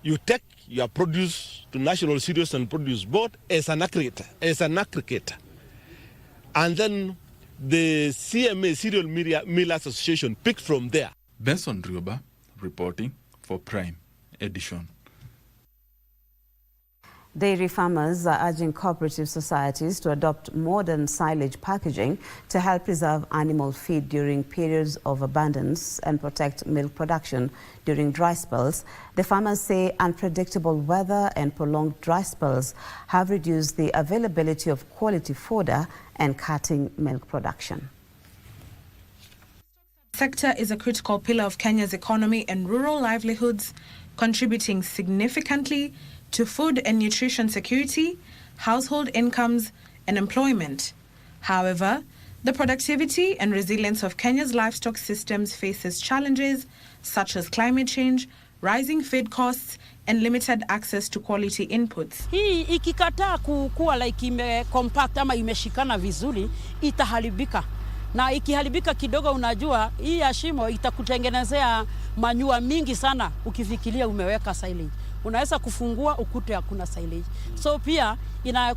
you take your produce to National Cereals and Produce Board as an aggregator. And then the CMA, Cereal Millers Association, picked from there. Benson Rioba reporting for Prime Edition. Dairy farmers are urging cooperative societies to adopt modern silage packaging to help preserve animal feed during periods of abundance and protect milk production during dry spells. The farmers say unpredictable weather and prolonged dry spells have reduced the availability of quality fodder and cutting milk production. The sector is a critical pillar of Kenya's economy and rural livelihoods, contributing significantly to food and nutrition security, household incomes, and employment. However, the productivity and resilience of Kenya's livestock systems faces challenges such as climate change, rising feed costs, and limited access to quality inputs. Hii ikikataa kuwa like ime compact ama imeshikana vizuri, itaharibika. Na ikiharibika kidogo, unajua hii ya shimo itakutengenezea manyua mingi sana ukifikiria umeweka silage. Unaweza kufungua ukute hakuna silage. So pia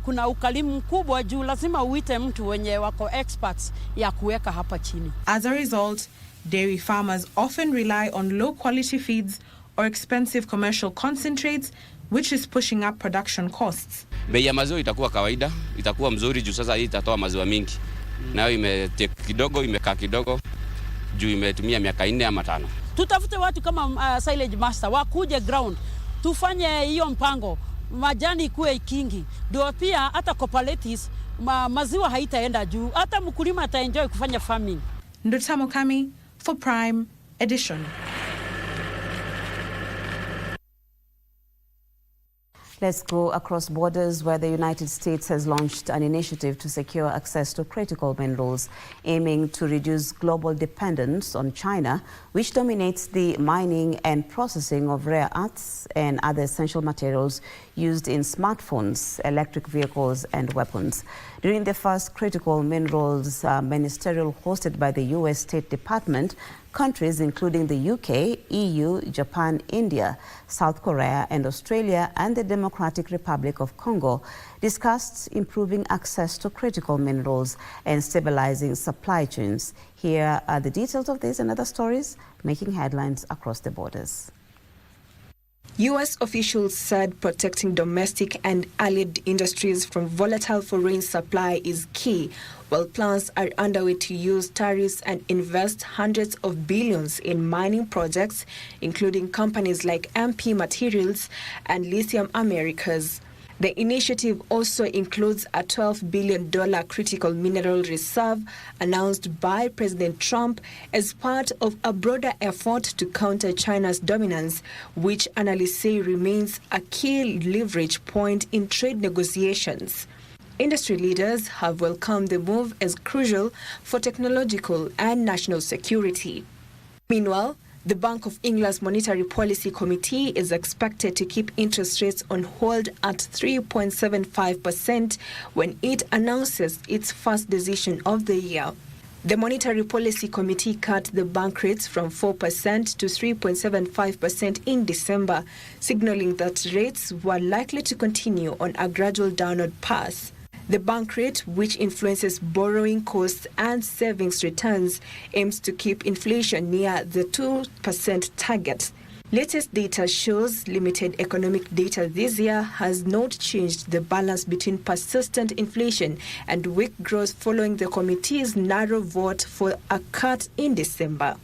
kuna ukalimu mkubwa juu lazima uite mtu wenye wako experts ya kuweka hapa chini. As a result, dairy farmers often rely on low quality feeds or expensive commercial concentrates, which is pushing up production costs. Bei ya maziwa itakuwa kawaida, itakuwa mzuri juu sasa hii itatoa maziwa mingi. Nayo imekaa kidogo juu imetumia miaka 4 ama 5. Tutafute watu kama silage master wakuje ground, tufanye hiyo mpango, majani kuwe kingi. Ndio pia hata cooperatives maziwa haitaenda juu, hata mkulima ataenjoy kufanya farming. Ndotamo Kami for Prime Edition. Let's go across borders, where the United States has launched an initiative to secure access to critical minerals, aiming to reduce global dependence on China, which dominates the mining and processing of rare earths and other essential materials used in smartphones, electric vehicles, and weapons. During the first critical minerals ministerial hosted by the U.S. State Department, countries including the UK, EU, Japan, India, South Korea, and Australia, and the Democratic Republic of Congo discussed improving access to critical minerals and stabilizing supply chains. Here are the details of this and other stories making headlines across the borders. U.S. officials said protecting domestic and allied industries from volatile foreign supply is key, while plans are underway to use tariffs and invest hundreds of billions in mining projects, including companies like MP Materials and Lithium Americas. The initiative also includes a $12 billion critical mineral reserve announced by President Trump as part of a broader effort to counter China's dominance, which analysts say remains a key leverage point in trade negotiations. Industry leaders have welcomed the move as crucial for technological and national security. Meanwhile, the Bank of England's Monetary Policy Committee is expected to keep interest rates on hold at 3.75% when it announces its first decision of the year. The Monetary Policy Committee cut the bank rates from 4% to 3.75% in December, signaling that rates were likely to continue on a gradual downward path. The bank rate, which influences borrowing costs and savings returns, aims to keep inflation near the 2% target. Latest data shows limited economic data this year has not changed the balance between persistent inflation and weak growth following the committee's narrow vote for a cut in December.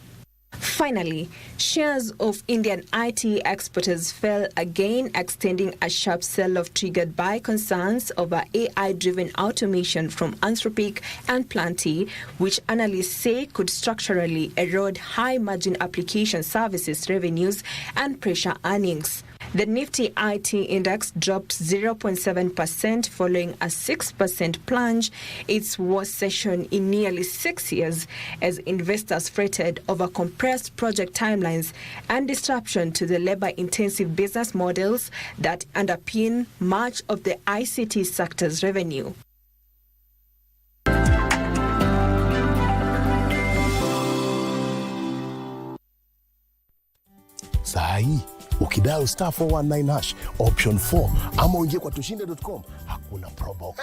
Finally, shares of Indian IT exporters fell again, extending a sharp sell-off triggered by concerns over AI-driven automation from Anthropic and Planty, which analysts say could structurally erode high-margin application services revenues and pressure earnings. The Nifty IT index dropped 0.7% following a 6% plunge, its worst session in nearly 6 years, as investors fretted over compressed project timelines and disruption to the labor-intensive business models that underpin much of the ICT sector's revenue. Sahi, ukidao star 419 hash option 4 ama uingie kwa tushinde.com, hakuna probox.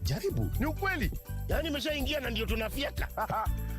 Jaribu. Ni ukweli. Yaani nimeshaingia na ndio tunafyeka.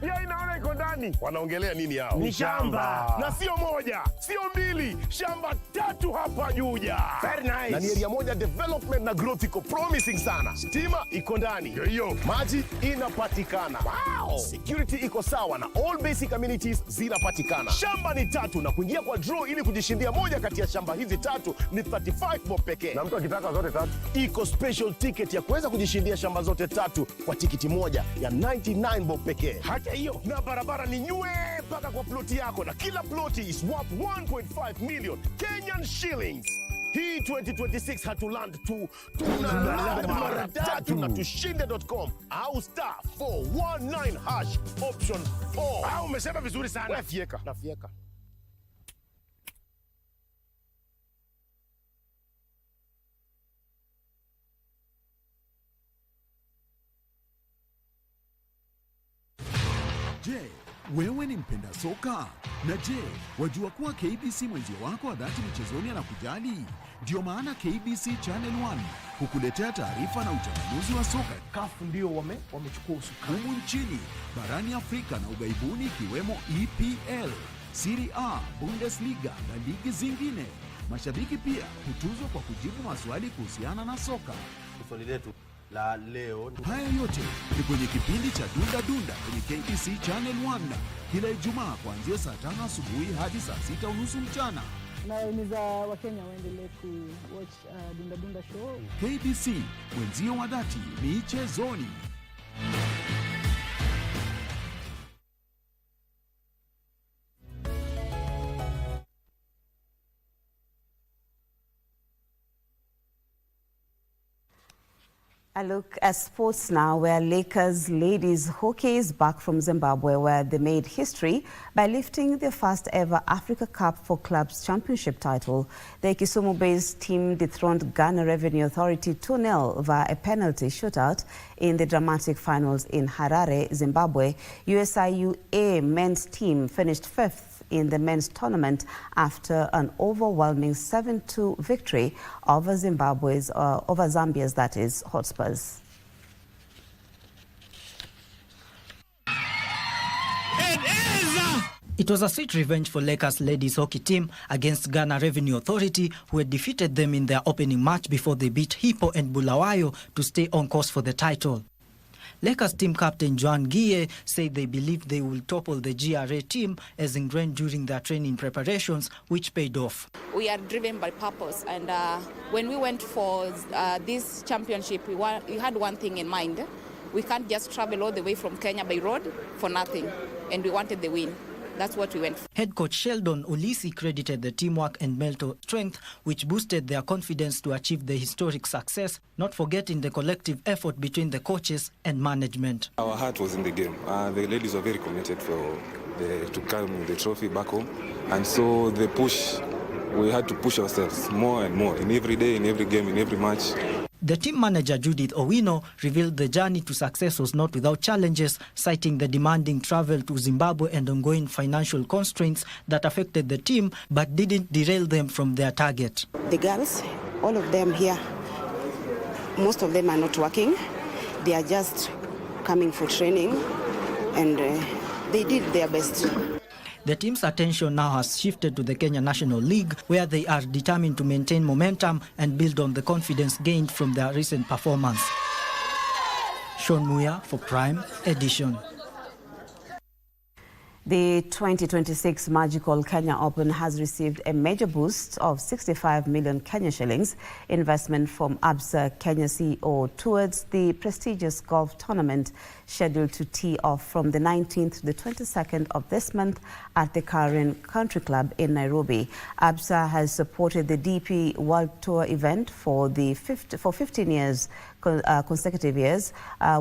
Pia inaona iko ndani. Wanaongelea nini hao? Ni shamba. Na sio moja, sio mbili, shamba 3 hapa Juja. Very nice. Na ni area moja development na growth iko promising sana. Stima iko ndani. Hiyo. Maji inapatikana. Wow. Security iko sawa na all basic amenities zinapatikana. Shamba ni 3 na kuingia kwa draw ili kujishindia moja kati ya shamba hizi 3 ni 35 bob pekee. Na mtu akitaka zote 3, iko special ticket ya kuweza kujishindia shamba zote 3 kwa tikiti moja ya 99 bob pekee. Hata hiyo, na barabara ni nywe mpaka kwa ploti yako, na kila ploti is worth 1.5 million Kenyan shillings. Hii 2026 hatuland tu, tunaland mara 3 na tushinde.com au star 419 hash option 4. Au umesema vizuri sana. Wewe fieka. Na fieka. Je, wewe ni mpenda soka? Na je, wajua kuwa KBC mwenzio wako wa dhati michezoni anakujali? Ndio maana KBC Channel 1 hukuletea taarifa na uchambuzi wa soka. Kafu ndio wamechukua usukani humu nchini, barani Afrika na ughaibuni, ikiwemo EPL, Serie A, Bundesliga na ligi zingine. Mashabiki pia hutuzwa kwa kujibu maswali kuhusiana na soka. Swali letu la leo. Haya yote ni kwenye kipindi cha Dunda Dunda kwenye KBC Channel 1 kila Ijumaa kuanzia saa 5 asubuhi hadi saa 6:30 mchana. Nawahimiza Wakenya waendelee watch Dunda Dunda show. KBC, mwenzio wa dhati michezoni. A look at sports now, where Lakers ladies hockey is back from Zimbabwe, where they made history by lifting their first ever Africa Cup for Clubs Championship title. The Kisumu-based team dethroned Ghana Revenue Authority 2-0 via a penalty shootout in the dramatic finals in Harare, Zimbabwe. USIU A men's team finished fifth in the men's tournament after an overwhelming 7-2 victory over Zambia's, that is, Hotspurs. It was a sweet revenge for Lakers ladies hockey team against Ghana Revenue Authority, who had defeated them in their opening match before they beat Hippo and Bulawayo to stay on course for the title. Lakers team captain Joan Guille said they believed they will topple the GRA team as ingrained during their training preparations, which paid off. We are driven by purpose, and when we went for this championship, we had one thing in mind. We can't just travel all the way from Kenya by road for nothing, and we wanted the win. That's what we went for. Head coach Sheldon Olisi credited the teamwork and mental strength, which boosted their confidence to achieve the historic success, not forgetting the collective effort between the coaches and management. Our heart was in the game. The ladies were very committed to carry the trophy back home. And so the push, we had to push ourselves more and more in every day, in every game, in every match. The team manager Judith Owino revealed the journey to success was not without challenges, citing the demanding travel to Zimbabwe and ongoing financial constraints that affected the team but didn't derail them from their target. The girls, all of them here, most of them are not working. They are just coming for training, and they did their best. The team's attention now has shifted to the Kenya National League, where they are determined to maintain momentum and build on the confidence gained from their recent performance. Sean Muya for Prime Edition. The 2026 Magical Kenya Open has received a major boost of 65 million Kenya shillings investment from ABSA Kenya CEO towards the prestigious golf tournament scheduled to tee off from the 19th to the 22nd of this month at the Karen Country Club in Nairobi. ABSA has supported the DP World Tour event for 15 years. Consecutive years,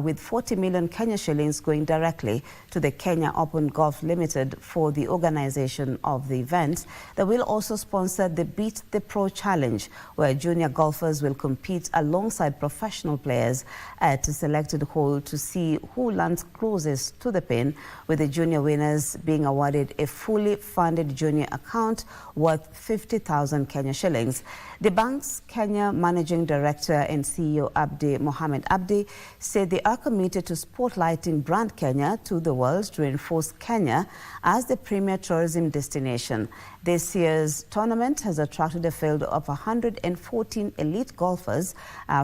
with 40 million Kenya shillings going directly to the Kenya Open Golf Limited for the organization of the event. They will also sponsor the Beat the Pro Challenge, where junior golfers will compete alongside professional players at a selected hole to see who lands closest to the pin, with the junior winners being awarded a fully funded junior account worth 50,000 Kenya shillings. The bank's Kenya Managing Director and CEO Mohammed Abdi said they are committed to spotlighting brand Kenya to the world to reinforce Kenya as the premier tourism destination. This year's tournament has attracted a field of 114 elite golfers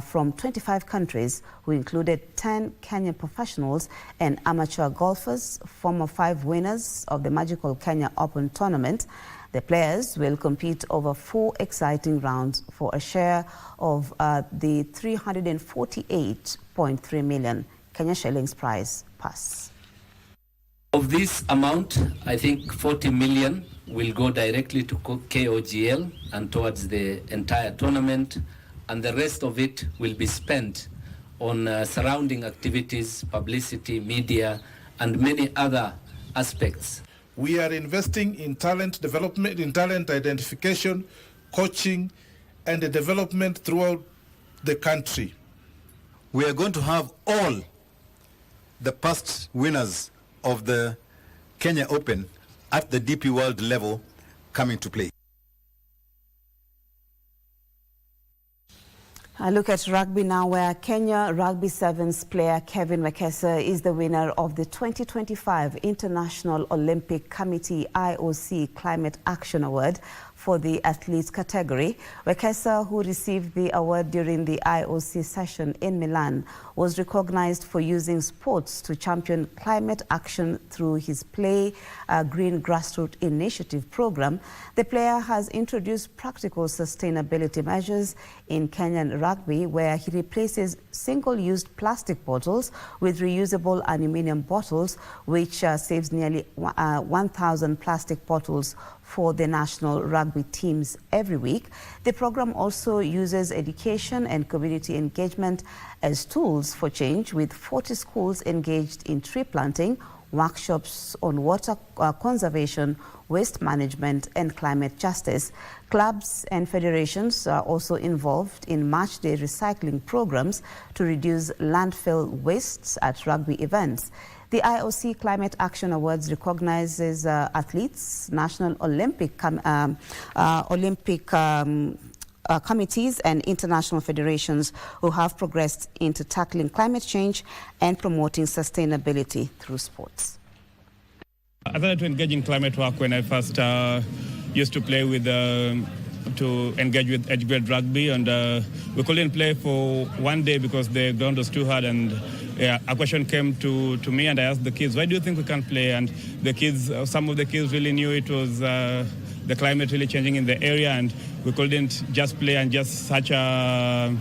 from 25 countries, who included 10 Kenyan professionals and amateur golfers, former 5 winners of the Magical Kenya Open tournament. The players will compete over 4 exciting rounds for a share of the 348.3 million Kenya shillings prize pass. Of this amount, I think 40 million will go directly to KOGL and towards the entire tournament, and the rest of it will be spent on surrounding activities, publicity, media, and many other aspects. We are investing in talent development, in talent identification, coaching, and the development throughout the country. We are going to have all the past winners of the Kenya Open at the DP World level coming to play. I look at rugby now, where Kenya Rugby Sevens player Kevin Wekesa is the winner of the 2025 International Olympic Committee IOC Climate Action Award for the athletes category. Wekesa, who received the award during the IOC session in Milan, was recognized for using sports to champion climate action through his Play Green Grassroots Initiative program. The player has introduced practical sustainability measures in Kenyan rugby, where he replaces single-used plastic bottles with reusable aluminum bottles, which saves nearly 1,000 plastic bottles for the national rugby teams every week. The program also uses education and community engagement as tools for change, with 40 schools engaged in tree planting, workshops on water conservation, waste management and climate justice. Clubs and federations are also involved in match day recycling programs to reduce landfill wastes at rugby events. The IOC Climate Action Awards recognizes athletes, National Olympic committees and international federations who have progressed into tackling climate change and promoting sustainability through sports. I started to engage in climate work when I first used to play with, to engage with age-grade rugby, and we couldn't play for one day because the ground was too hard, and a question came to me, and I asked the kids, why do you think we can't play? And the kids, some of the kids really knew it was the climate really changing in the area, and we couldn't just play, and just such a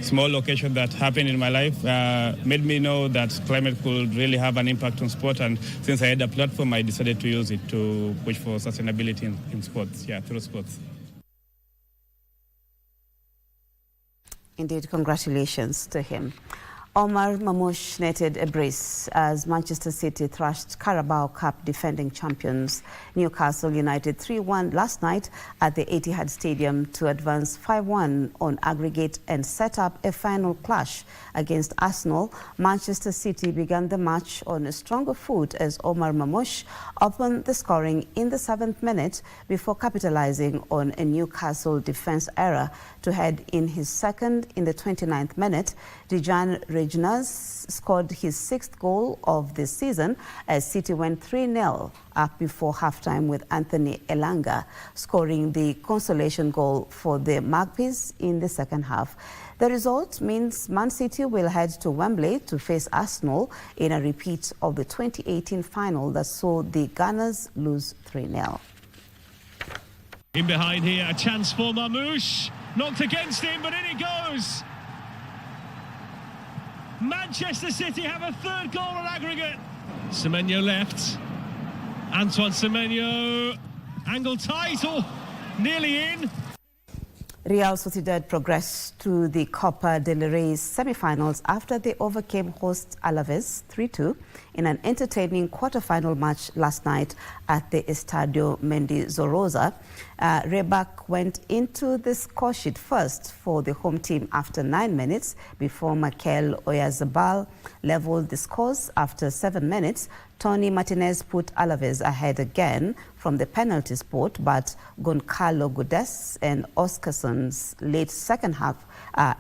small location that happened in my life made me know that climate could really have an impact on sport. And since I had a platform, I decided to use it to push for sustainability in sports, through sports. Indeed, congratulations to him. Omar Mamouche netted a brace as Manchester City thrashed Carabao Cup defending champions Newcastle United 3-1 last night at the Etihad Stadium to advance 5-1 on aggregate and set up a final clash against Arsenal. Manchester City began the match on a stronger foot as Omar Mamouche opened the scoring in the 7th minute before capitalizing on a Newcastle defense error to head in his second in the 29th minute. Dejan Reginas scored his 6th goal of this season as City went 3-0 up before halftime, with Anthony Elanga scoring the consolation goal for the Magpies in the second half. The result means Man City will head to Wembley to face Arsenal in a repeat of the 2018 final that saw the Gunners lose 3-0. In behind here, a chance for Mamouche. Knocked against him, but in it goes. Manchester City have a 3rd goal on aggregate. Semenyo left. Antoine Semenyo. Angle tight, nearly in. Real Sociedad progressed to the Copa del Rey semi-finals after they overcame host Alaves 3-2 in an entertaining quarter-final match last night at the Estadio Mendizorroza. Rebac went into the score sheet first for the home team after 9 minutes before Mikel Oyarzabal leveled the scores after 7 minutes. Tony Martinez put Alaves ahead again from the penalty spot, but Goncalo Guedes and Oscarson's late second half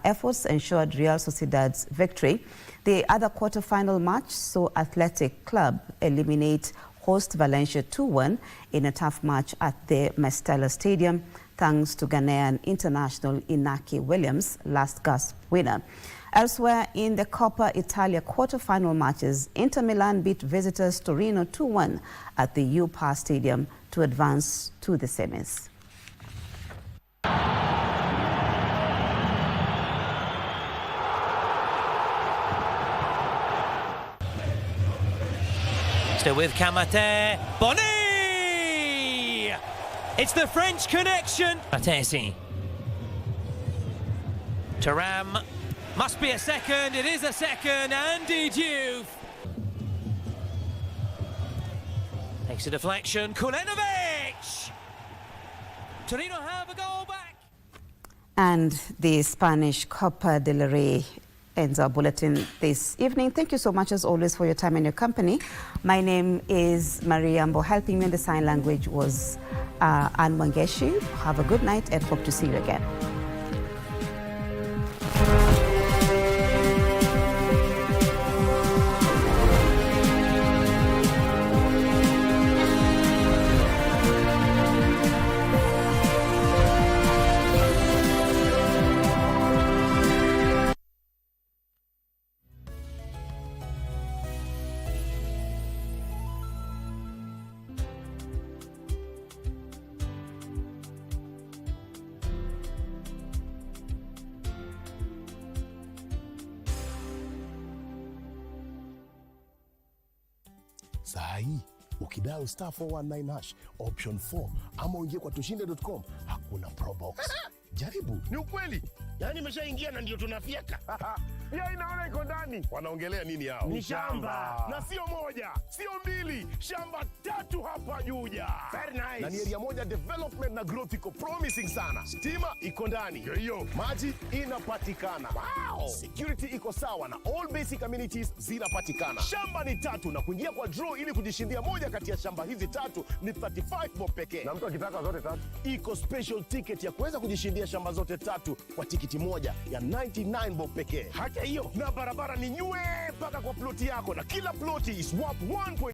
efforts ensured Real Sociedad's victory. The other quarter-final match saw Athletic Club eliminate host Valencia 2-1 in a tough match at the Mestalla Stadium, thanks to Ghanaian international Inaki Williams, last gasp winner. Elsewhere in the Coppa Italia quarter-final matches, Inter Milan beat visitors Torino 2-1 at the U-Par Stadium to advance to the semis. Still with Kamate. Bonny! It's the French connection. Matesi. Thuram. Must be a second. It is a second. Andy Diouf. Takes a deflection. Kulenovic! Torino have a goal back. And the Spanish Copa del Rey ends our bulletin this evening. Thank you so much, as always, for your time and your company. My name is Yambo. Helping me in the sign language was Anne Wangeshi. Have a good night and hope to see you again. Saa hii Ukidial *419# option 4 ama uingie kwa tushinde.com, hakuna probox. Jaribu. Ni ukweli. Yaani nimeshaingia na ndio tunafyeka. Ya inaona iko ndani. Wanaongelea nini hao? Ni shamba. Na sio moja, sio mbili, shamba 3 hapa Juja. Very nice. Na ni area moja development na growth iko promising sana. Stima iko ndani. Hiyo. Maji inapatikana. Wow. Security iko sawa na all basic amenities zinapatikana. Shamba ni 3 na kuingia kwa draw ili kujishindia moja kati ya shamba hizi 3 ni 35 bob pekee. Na mtu akitaka zote 3, iko special ticket ya kuweza kujishindia shamba zote 3 kwa tikiti moja ya 99 bob pekee. Hata hiyo, na barabara ni nywe mpaka kwa ploti yako, na kila ploti is worth 1